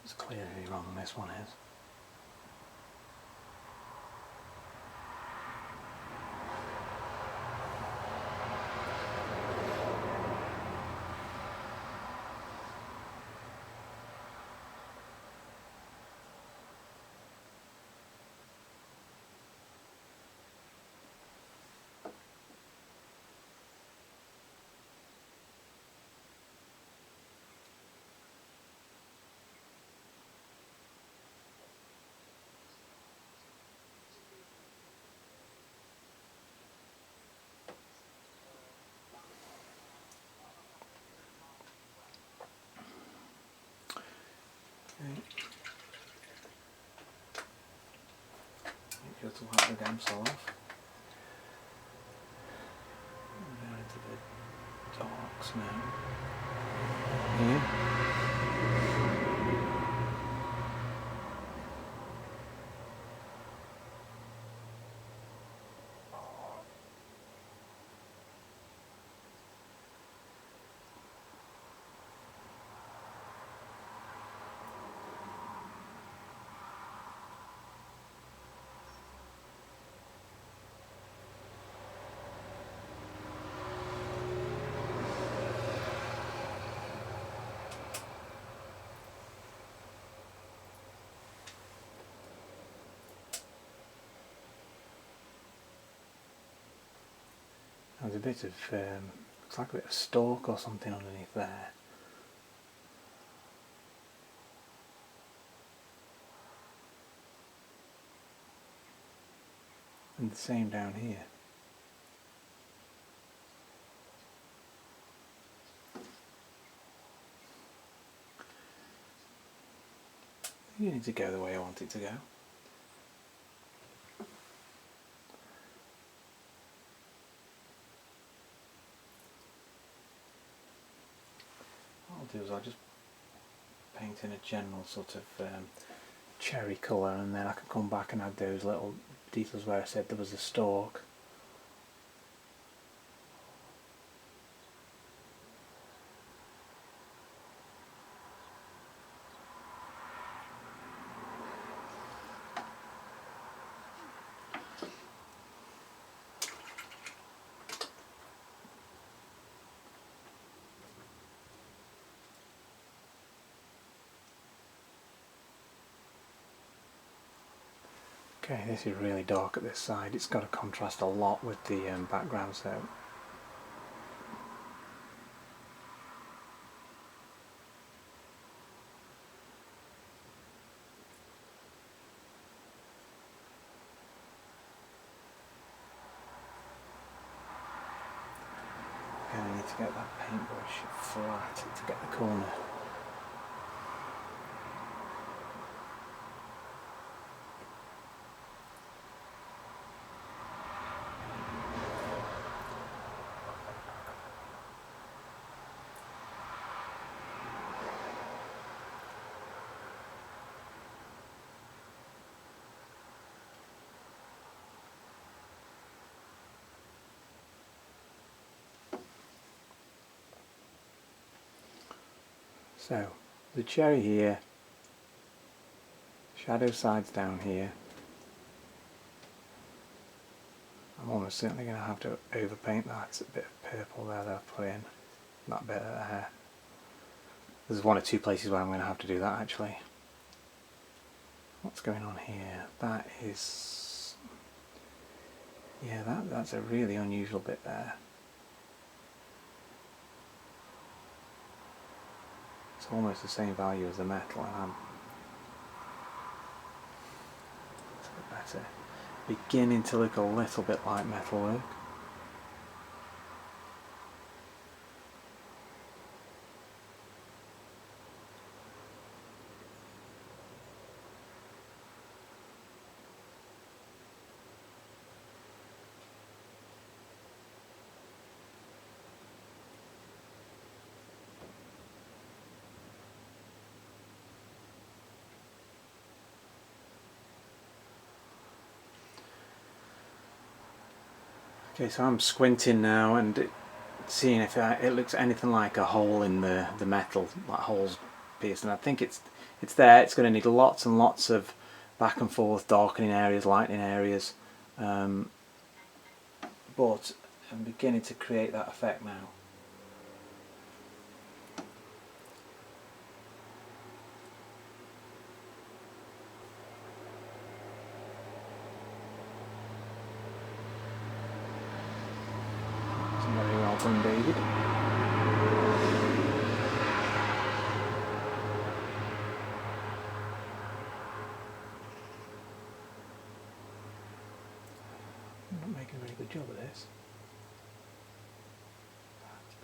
It's clearly wrong, this one is. little hypergamsol off. Down into the darks now. Here. There's a bit of, looks like a bit of stalk or something underneath there. And the same down here. You need to go the way I want it to go. What I'll do is I'll just paint in a general sort of cherry colour, and then I can come back and add those little details where I said there was a stalk. Okay, this is really dark at this side. It's got to contrast a lot with the background, so I need to get that paintbrush flat to get the corner. So, the cherry here, shadow sides down here. I'm almost certainly going to have to overpaint that. It's a bit of purple there that I've put in, that bit there. There's one or two places where I'm going to have to do that actually. What's going on here? That is, yeah, that's a really unusual bit there. It's almost the same value as the metal, and I'm better. Beginning to look a little bit like metalwork. Okay, so I'm squinting now and seeing if it looks anything like a hole in the metal, like holes pierced, and I think it's there. It's going to need lots and lots of back and forth darkening areas, lightening areas, but I'm beginning to create that effect now. Very well done, David. I'm not making a very good job of this. That's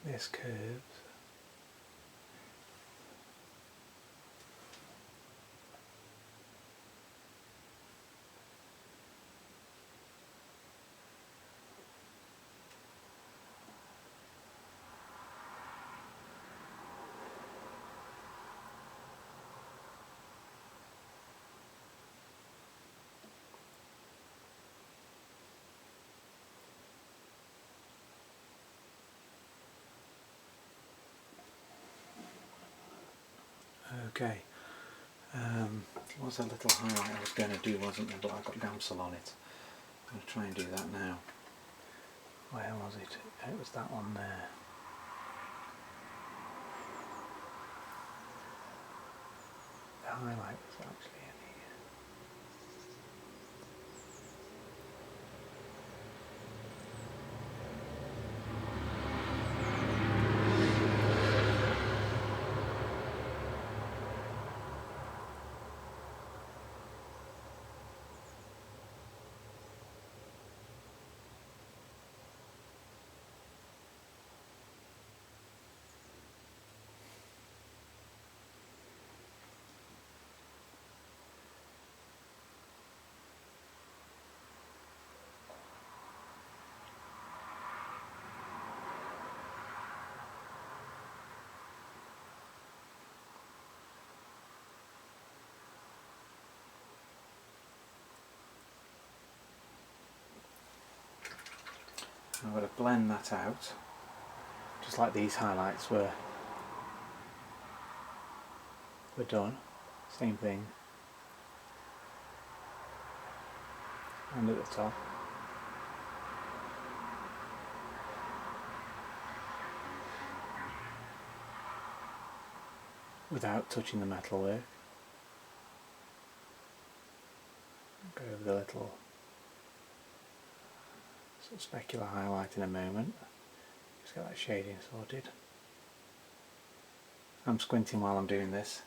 better. This curves. Okay. There was a little highlight I was going to do, wasn't there, but I got Gamsol on it. I'm going to try and do that now. Where was it? It was that one there. The highlight was actually in here. I'm going to blend that out, just like these highlights were done. Same thing. And at the top. Without touching the metalwork. Go over the little sort of specular highlight in a moment. Just get that shading sorted. I'm squinting while I'm doing this.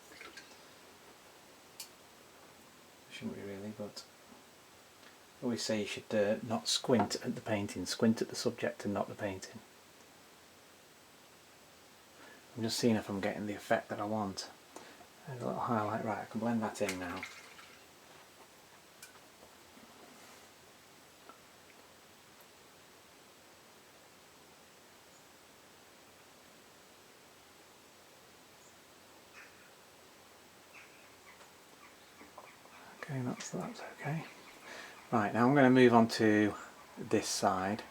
Shouldn't be really, but I always say you should not squint at the painting, squint at the subject and not the painting. I'm just seeing if I'm getting the effect that I want. There's a little highlight, right, I can blend that in now. Okay, that's okay. Right, now I'm going to move on to this side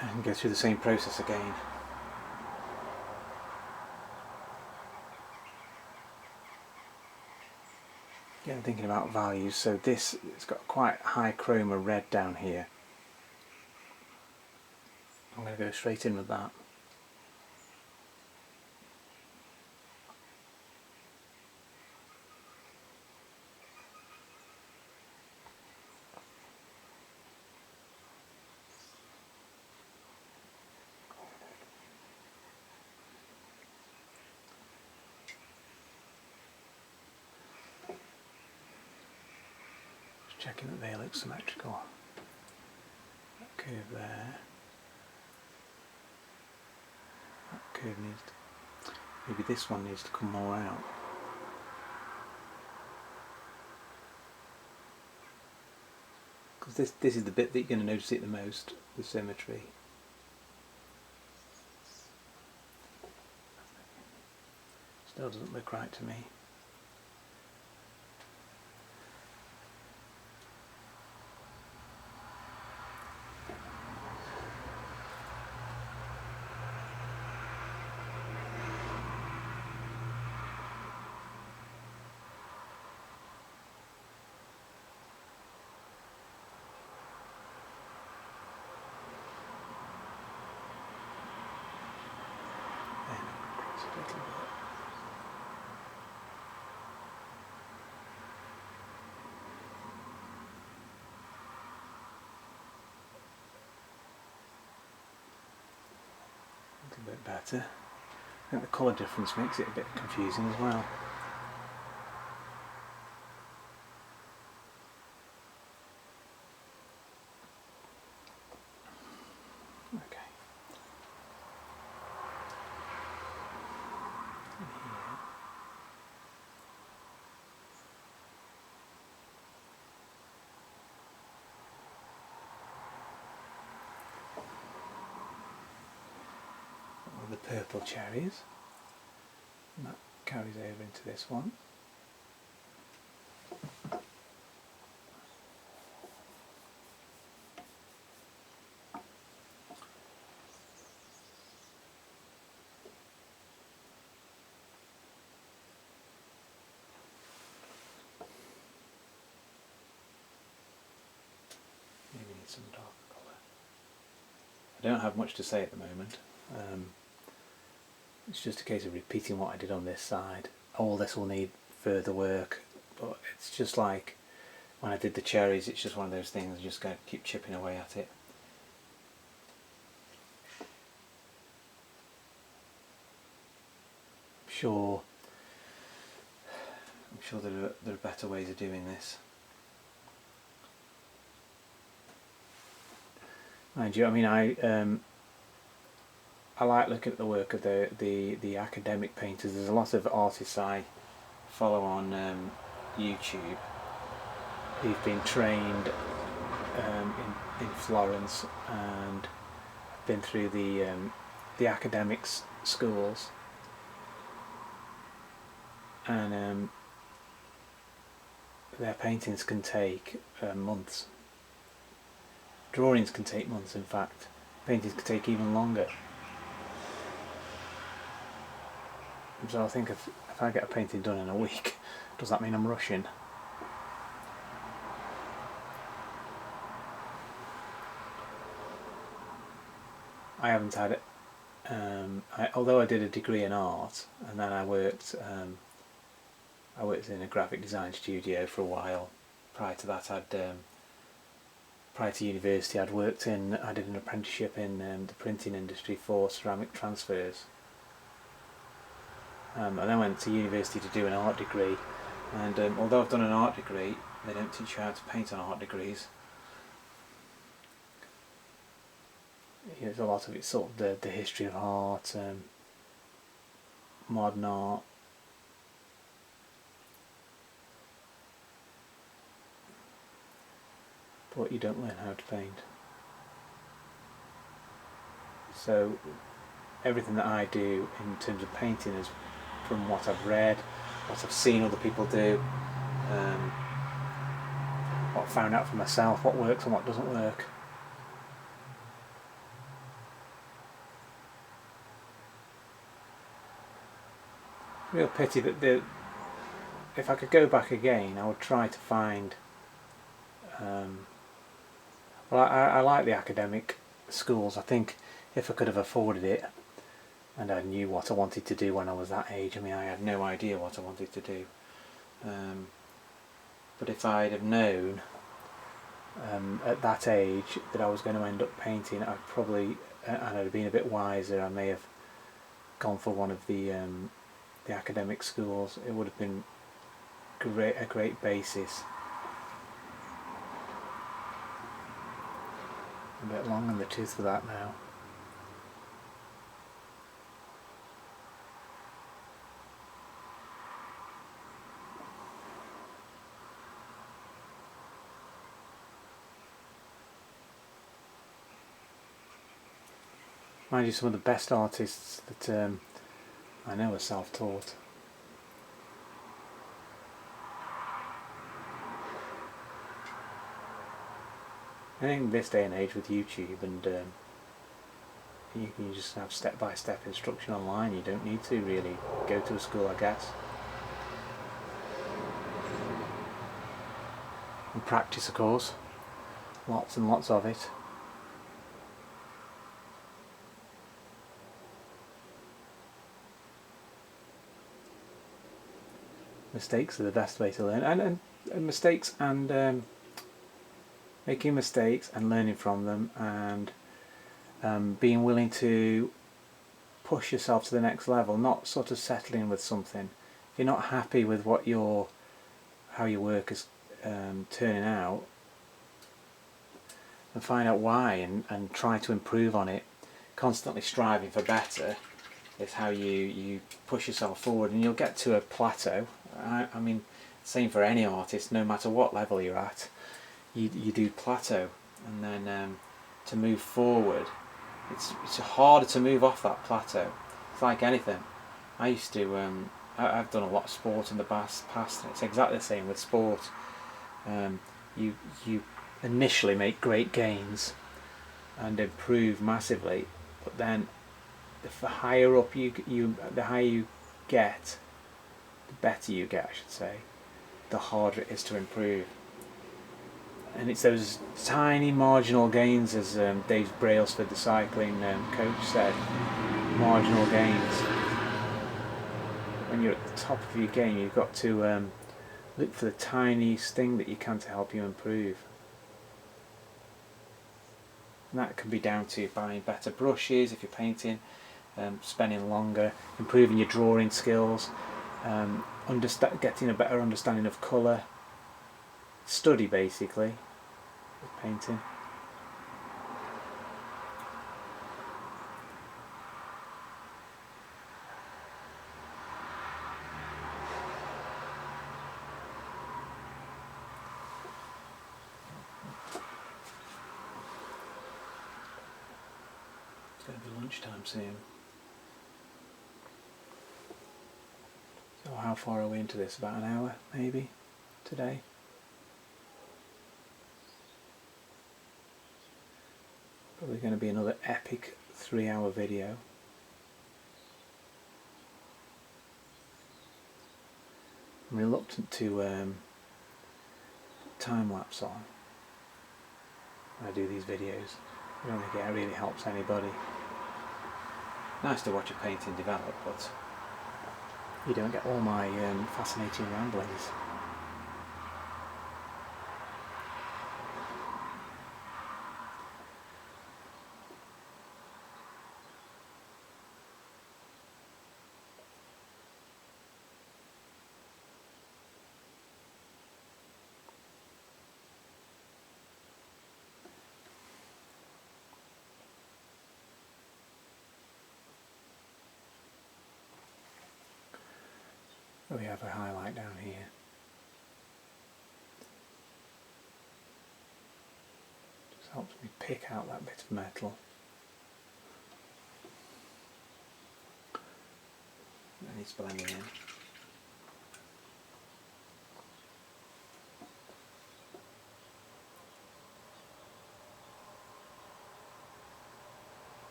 and go through the same process again. Again, thinking about values, so this, it's got quite high chroma red down here. I'm going to go straight in with that. Checking that they look symmetrical. That curve there. That curve needs to, maybe this one needs to come more out. Because this is the bit that you're going to notice it the most, the symmetry. Still doesn't look right to me. A little bit. A little bit better. I think the colour difference makes it a bit confusing as well. Okay. The purple cherries, and that carries over into this one. need some dark colour. I don't have much to say at the moment. It's just a case of repeating what I did on this side. All this will need further work, but it's just like when I did the cherries, it's just one of those things, you just got to keep chipping away at it. I'm sure there are better ways of doing this. Mind you, I mean, I like looking at the work of the academic painters. There's a lot of artists I follow on YouTube who've been trained in Florence and been through the academics schools, and their paintings can take months. Drawings can take months, in fact. Paintings can take even longer. So I think if I get a painting done in a week, does that mean I'm rushing? I haven't had it. Although I did a degree in art, and then I worked in a graphic design studio for a while. Prior to that, prior to university, I did an apprenticeship in the printing industry for ceramic transfers. I then went to university to do an art degree, and although I've done an art degree, they don't teach you how to paint on art degrees. There's a lot of it's sort of the history of art, modern art. But you don't learn how to paint. So everything that I do in terms of painting is from what I've read, what I've seen other people do, what I've found out for myself, what works and what doesn't work. Real pity that if I could go back again, I would try to find. Well, I like the academic schools. I think if I could have afforded it, and I knew what I wanted to do when I was that age. I mean, I had no idea what I wanted to do. But if I'd have known at that age that I was going to end up painting, I'd probably, and I'd have been a bit wiser, I may have gone for one of the academic schools. It would have been a great basis. A bit long in the tooth for that now. Mind you, some of the best artists that I know are self-taught. I think this day and age with YouTube and you can just have step-by-step instruction online. You don't need to really go to a school, I guess. And practice, of course. Lots and lots of it. Mistakes are the best way to learn, and mistakes and making mistakes and learning from them, and being willing to push yourself to the next level, not sort of settling with something. If you're not happy with how your work is turning out, and find out why and try to improve on it. Constantly striving for better is how you push yourself forward, and you'll get to a plateau. I mean, same for any artist, no matter what level you're at, you do plateau, and then to move forward, it's harder to move off that plateau. It's like anything. I used to, I've done a lot of sport in the past, and it's exactly the same with sport. You initially make great gains and improve massively, but then the higher up the higher you get, the better you get, I should say, the harder it is to improve. and it's those tiny marginal gains, as Dave Brailsford, the cycling coach, said. Marginal gains. When you're at the top of your game, you've got to look for the tiniest thing that you can to help you improve. And that can be down to buying better brushes if you're painting, spending longer, improving your drawing skills, getting a better understanding of colour, study basically with painting. It's going to be lunchtime soon. So how far are we into this? About an hour maybe today? Probably going to be another epic 3-hour video. I'm reluctant to time lapse on when I do these videos. I don't think it really helps anybody. Nice to watch a painting develop, but you don't get all my fascinating ramblings. We have a highlight down here. Just helps me pick out that bit of metal. And it's blending in.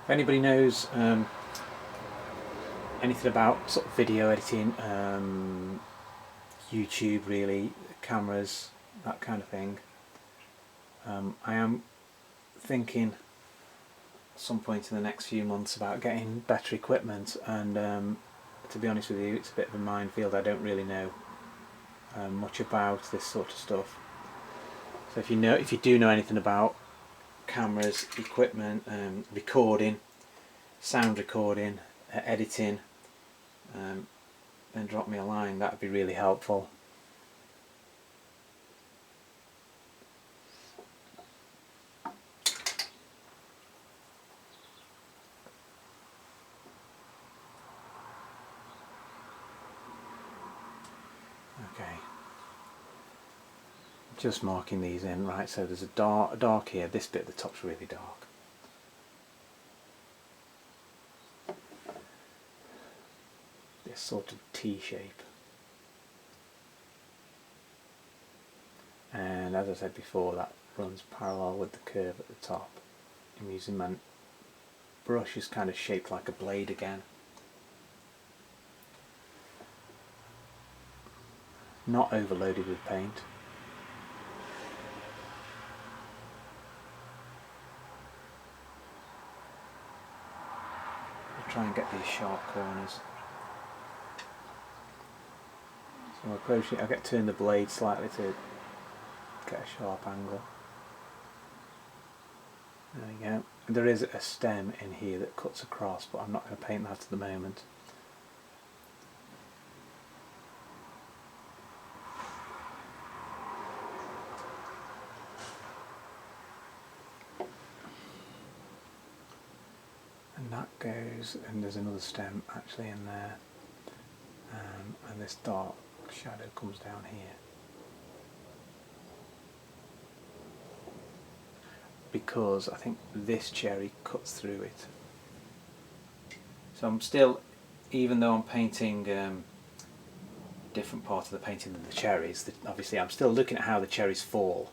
If anybody knows anything about sort of video editing, YouTube really, cameras, that kind of thing, I am thinking at some point in the next few months about getting better equipment, and to be honest with you, it's a bit of a minefield. I don't really know much about this sort of stuff. So if you do know anything about cameras, equipment, recording, sound recording, editing, then drop me a line. That would be really helpful. Okay, just marking these in. Right, so there's a dark here. This bit at the top's really dark. This sort of T shape. And as I said before, that runs parallel with the curve at the top. I'm using my brush is kind of shaped like a blade again. Not overloaded with paint. I'll try and get these sharp corners. So I'm approaching, I'll turn the blade slightly to get a sharp angle. There we go. There is a stem in here that cuts across, but I'm not going to paint that at the moment. And that goes, and there's another stem actually in there, and this dark shadow comes down here. Because I think this cherry cuts through it. So I'm still, even though I'm painting different part of the painting than the cherries, obviously I'm still looking at how the cherries fall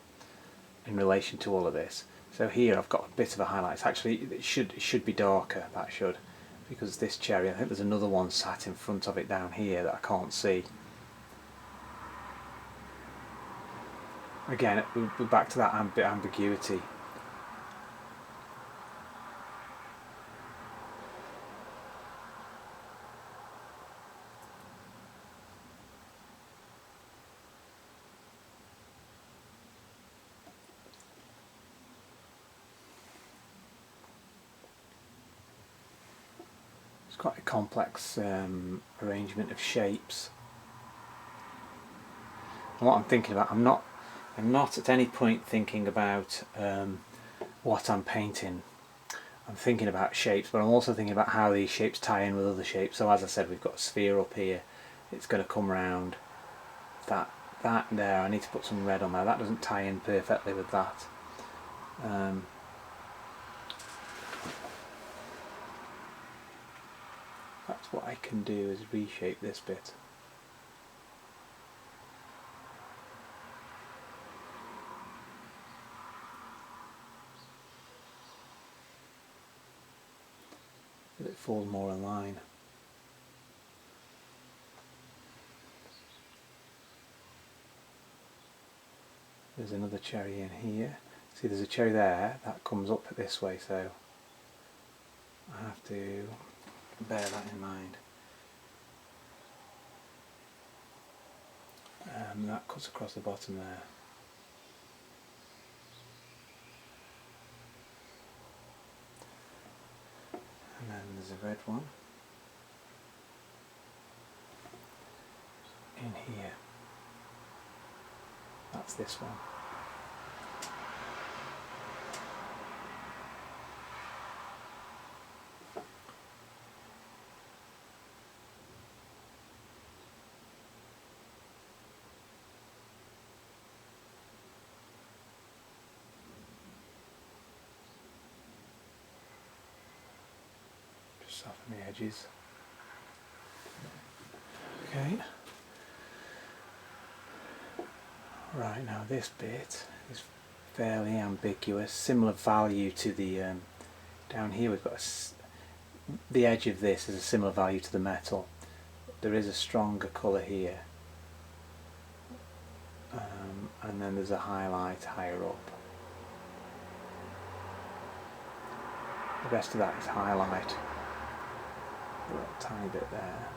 in relation to all of this. So here I've got a bit of a highlight. It's actually, it should be darker, that should, because this cherry, I think there's another one sat in front of it down here that I can't see. again, we're back to that ambiguity. It's quite a complex arrangement of shapes. And what I'm thinking about, I'm not at any point thinking about what I'm painting. I'm thinking about shapes, but I'm also thinking about how these shapes tie in with other shapes. So as I said, we've got a sphere up here. It's going to come round that there. I need to put some red on there. That doesn't tie in perfectly with that. That's what I can do, is reshape this bit. So it falls more in line. There's another cherry in here. See, there's a cherry there that comes up this way, so I have to bear that in mind. That cuts across the bottom there. And then there's a red one in here. That's this one. Just soften the edges. Okay. Right, now this bit is fairly ambiguous, similar value to the down here. We've got the edge of this is a similar value to the metal. There is a stronger colour here, and then there's a highlight higher up. The rest of that is highlight, a little tiny bit there.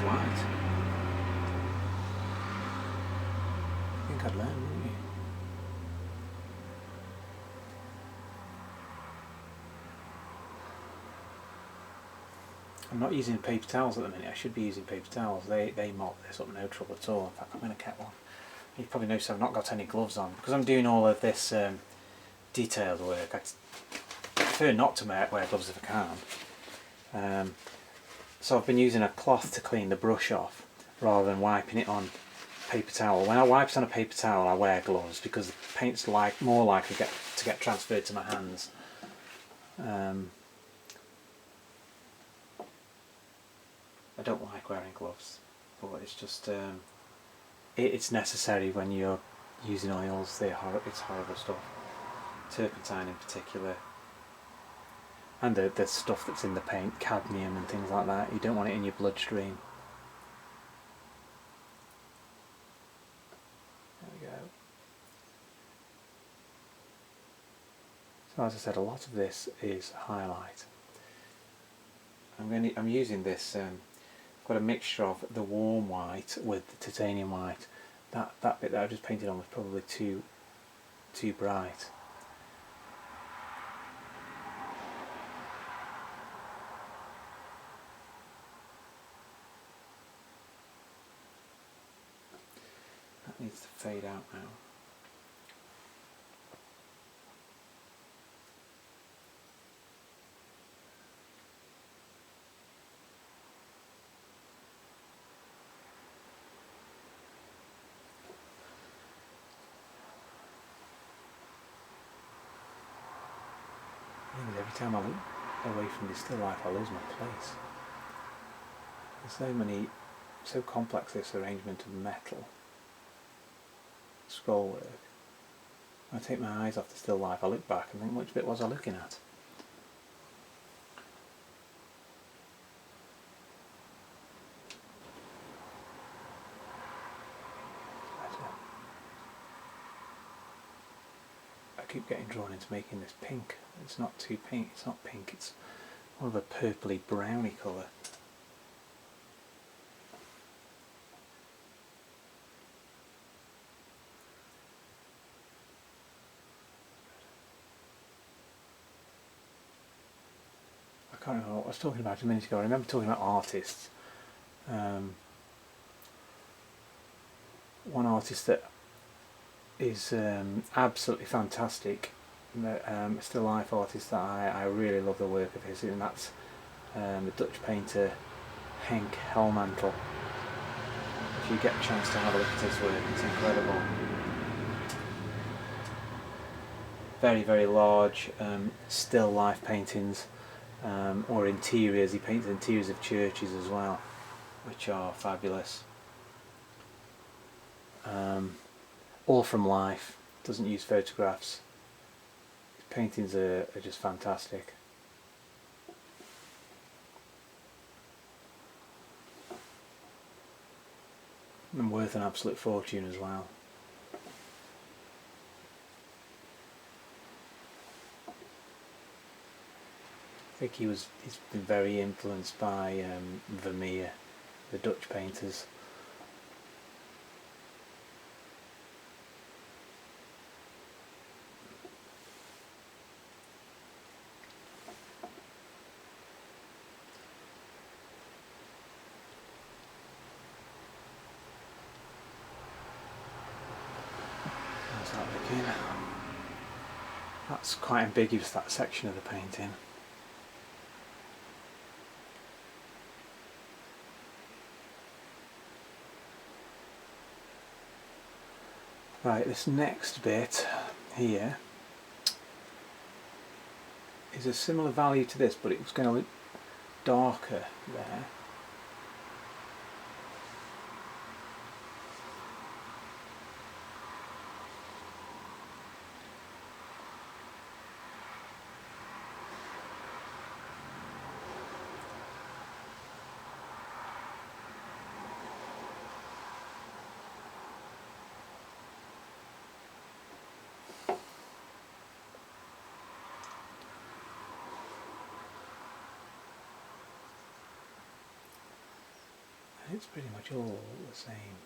White. I think I'd learn, wouldn't you? I'm not using paper towels at the minute. I should be using paper towels. They mop this up no trouble at all. In fact, I'm going to get one. You probably noticed I've not got any gloves on because I'm doing all of this detailed work. I prefer not to wear gloves if I can. So I've been using a cloth to clean the brush off rather than wiping it on paper towel. When I wipe it on a paper towel, I wear gloves because the paint's more likely to get transferred to my hands. I don't like wearing gloves, but it's just it's necessary when you're using oils. It's horrible stuff. Turpentine in particular. And the stuff that's in the paint, cadmium and things like that, you don't want it in your bloodstream. There we go. So as I said, a lot of this is highlight. I'm using this. Got a mixture of the warm white with the titanium white. That bit that I just painted on was probably too bright. That needs to fade out now. Every time I look away from the still life, I lose my place. There's so many so complex, this arrangement of metal scroll work. When I take my eyes off the still life, I look back and think, which bit was I looking at? I keep getting drawn into making this pink. It's not too pink, it's not pink, it's more of a purpley browny colour. I can't remember what I was talking about a minute ago. I remember talking about artists. One artist that is absolutely fantastic, still life artist that I really love the work of his, and that's the Dutch painter Henk Helmantel. If you get a chance to have a look at his work, it's incredible. Very, very large still life paintings, or interiors. He paints interiors of churches as well, which are fabulous. All from life, doesn't use photographs. His paintings are just fantastic. And worth an absolute fortune as well. I think he's been very influenced by Vermeer, the Dutch painters. How's that looking? That's quite ambiguous, that section of the painting. Right, this next bit here is a similar value to this, but it's going to look darker there. It's pretty much all the same,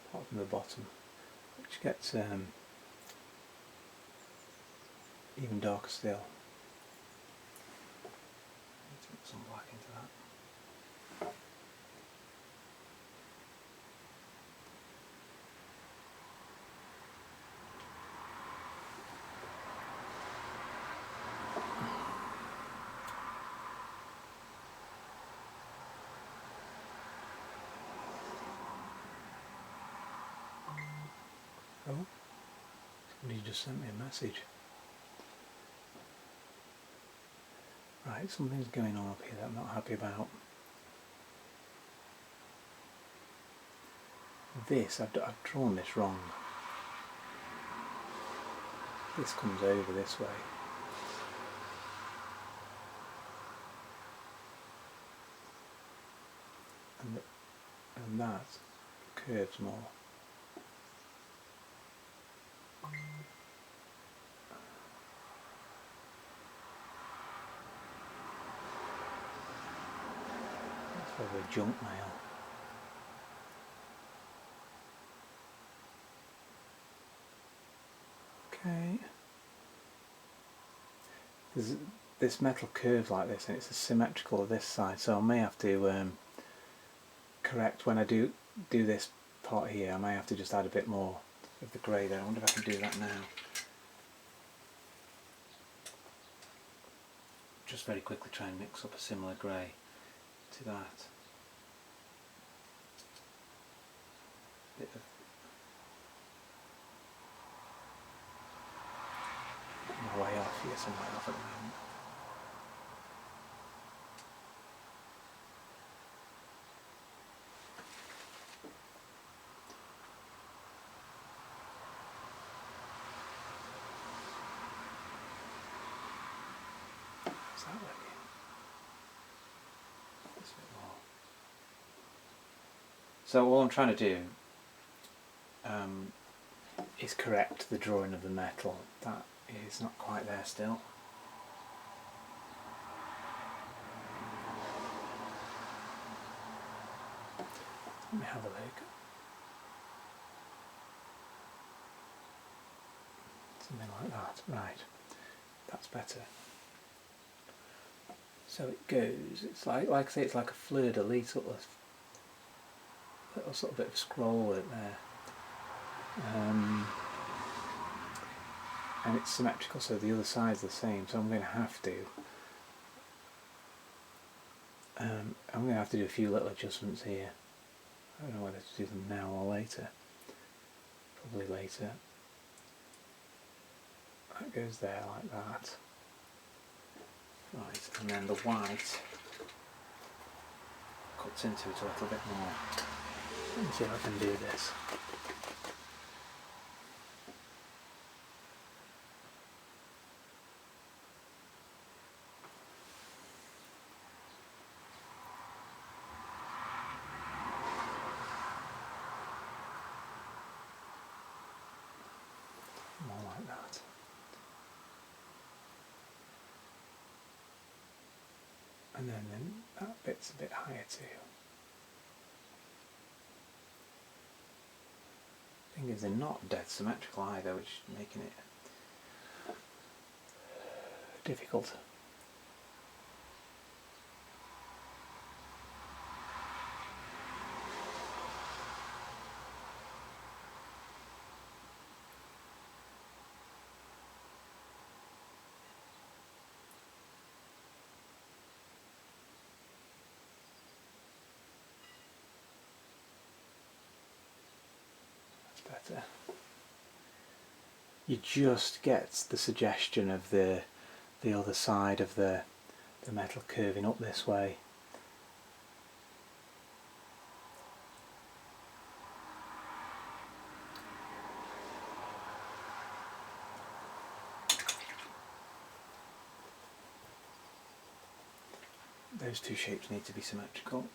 apart from the bottom, which gets even darker still. Need to put some black into that. Oh, somebody just sent me a message. Right, something's going on up here that I'm not happy about. This, I've drawn this wrong. This comes over this way. And that curves more. That's probably junk mail. Okay. This metal curves like this, and it's symmetrical of this side, so I may have to correct when I do this part here. I may have to just add a bit more of the grey there. I wonder if I can do that now. Just very quickly try and mix up a similar grey to that. Bit of my way off, yes, I'm way off at the moment. that looking? That's a bit more. So all I'm trying to do is correct the drawing of the metal. That is not quite there still. Let me have a look. Something like that. Right. That's better. So it goes, it's like I say, it's like a fleur-de-lis sort of little sort of bit of scroll in there. And it's symmetrical, so the other side's the same, so I'm going to have to do a few little adjustments here. I don't know whether to do them now or later. Probably later. That goes there like that. Right, and then the white cuts into it a little bit more. Let me see if I can do this. More like that. And then that bit's a bit higher too. The thing is, they're not dead symmetrical either, which is making it difficult. Better. You just get the suggestion of the other side of the metal curving up this way. Those two shapes need to be symmetrical.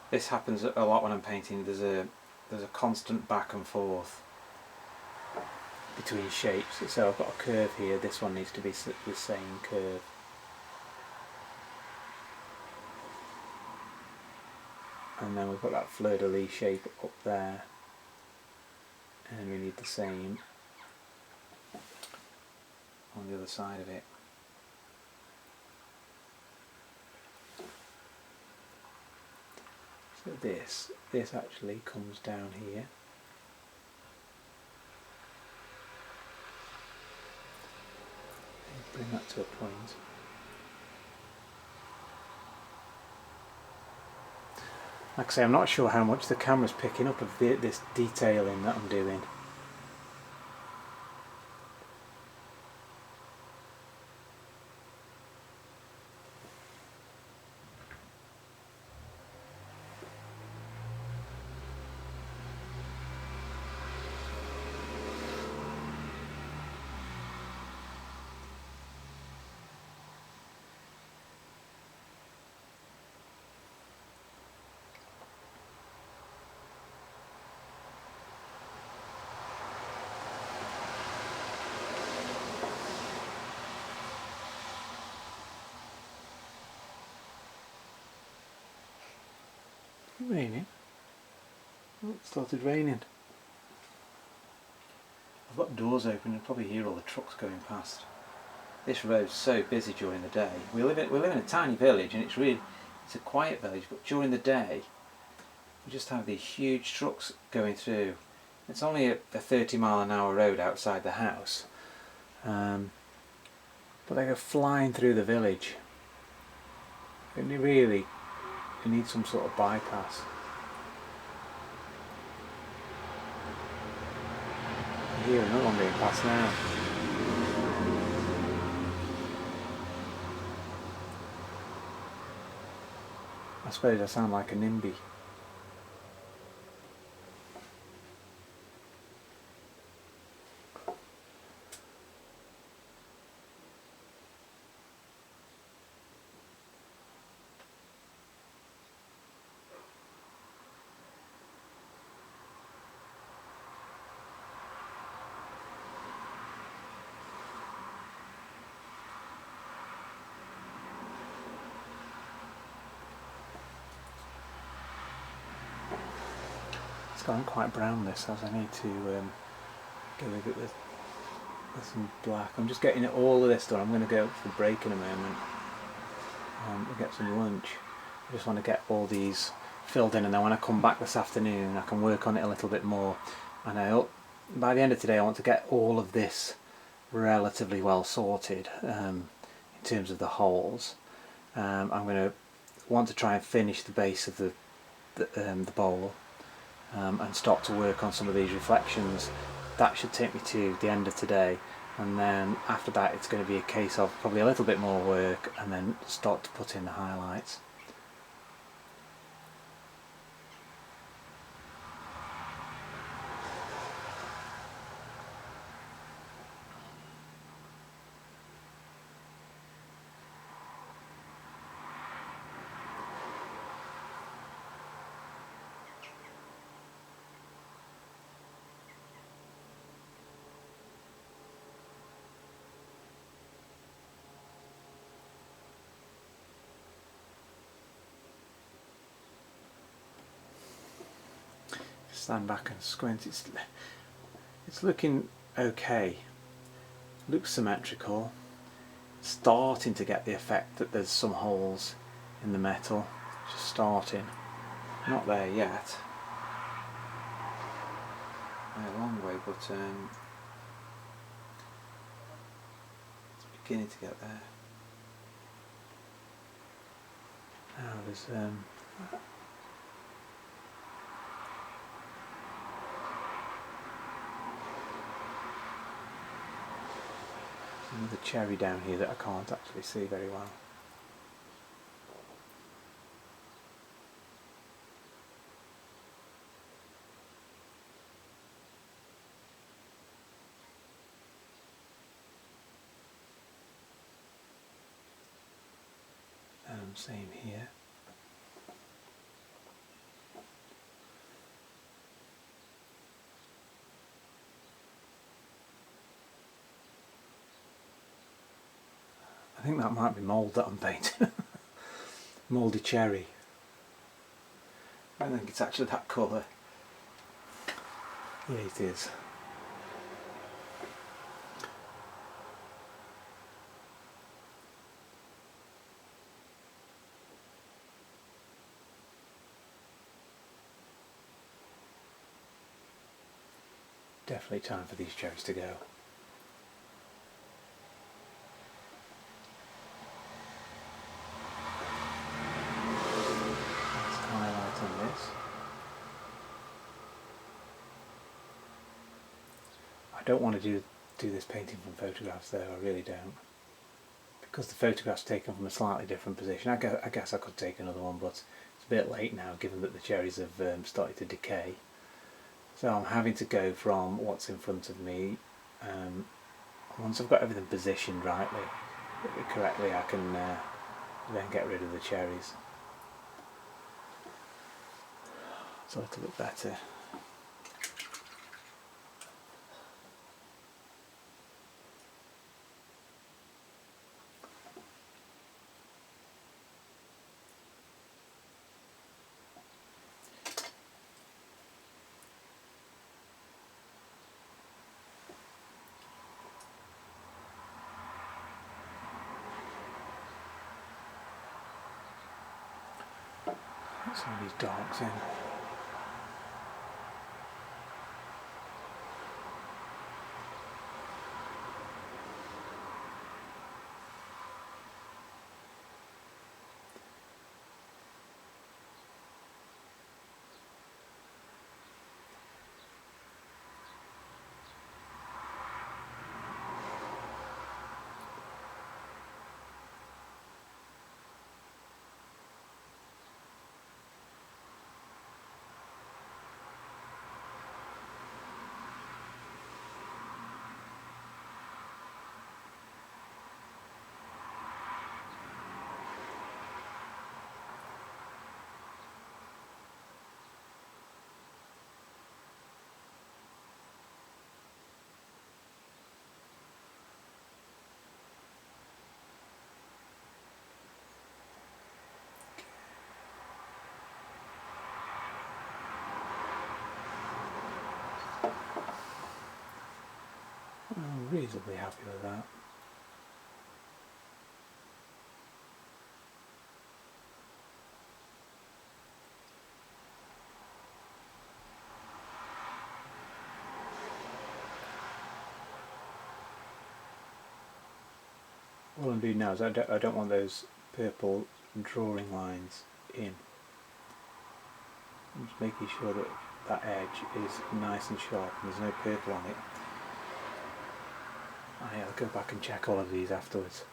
This happens a lot when I'm painting. There's a constant back and forth between shapes. So I've got a curve here. This one needs to be the same curve. And then we've got that fleur-de-lis shape up there, and we need the same on the other side of it. So this actually comes down here. Bring that to a point. Like I say, I'm not sure how much the camera's picking up of this detailing that I'm doing. Raining? Oh, it started raining. I've got doors open, you'll probably hear all the trucks going past. This road's so busy during the day. We live in a tiny village, and it's a quiet village, but during the day we just have these huge trucks going through. It's only a 30-mile-an-hour road outside the house, but they go flying through the village. And you need some sort of bypass. I hear another one being passed now. I suppose I sound like a NIMBY. gone quite brown, this, as I need to go with it with some black. I'm just getting all of this done. I'm going to go for a break in a moment and get some lunch. I just want to get all these filled in, and then when I come back this afternoon I can work on it a little bit more, and by the end of today I want to get all of this relatively well sorted in terms of the holes. I'm going to want to try and finish the base of the bowl and start to work on some of these reflections. That should take me to the end of today, and then after that it's going to be a case of probably a little bit more work and then start to put in the highlights. Stand back and squint. It's looking okay. Looks symmetrical. Starting to get the effect that there's some holes in the metal. Just starting. Not there yet. A long way, but it's beginning to get there. Now there's another cherry down here that I can't actually see very well. Same here. I think that might be mould that I'm painting. Mouldy cherry. I don't think it's actually that colour. Yeah, it is. Definitely time for these cherries to go. Let's highlight on this. I don't want to do this painting from photographs though, I really don't. Because the photograph's taken from a slightly different position. I guess I could take another one, but it's a bit late now given that the cherries have started to decay. So I'm having to go from what's in front of me. Once I've got everything positioned correctly, I can then get rid of the cherries. It's a little bit better. Put some of these darks in. reasonably happy with that. What I'm doing now is I don't want those purple drawing lines in. I'm just making sure that that edge is nice and sharp and there's no purple on it. I'll go back and check all of these afterwards.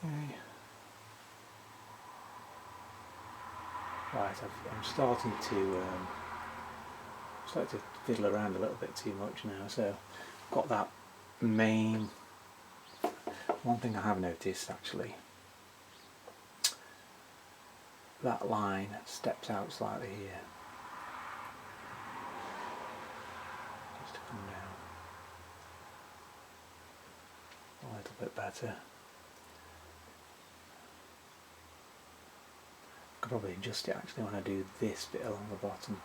Okay. Right, I'm starting to fiddle around a little bit too much now. So, got that main. One thing I have noticed actually, that line steps out slightly here. Just to come down a little bit better. Could probably adjust it actually when I do this bit along the bottom.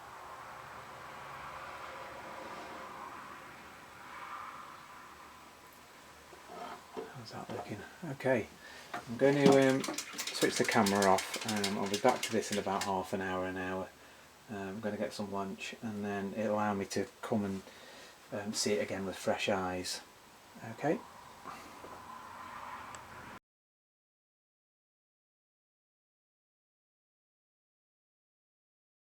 How's that looking? Okay, I'm going to switch the camera off. I'll be back to this in about half an hour. I'm going to get some lunch and then it'll allow me to come and see it again with fresh eyes. Okay.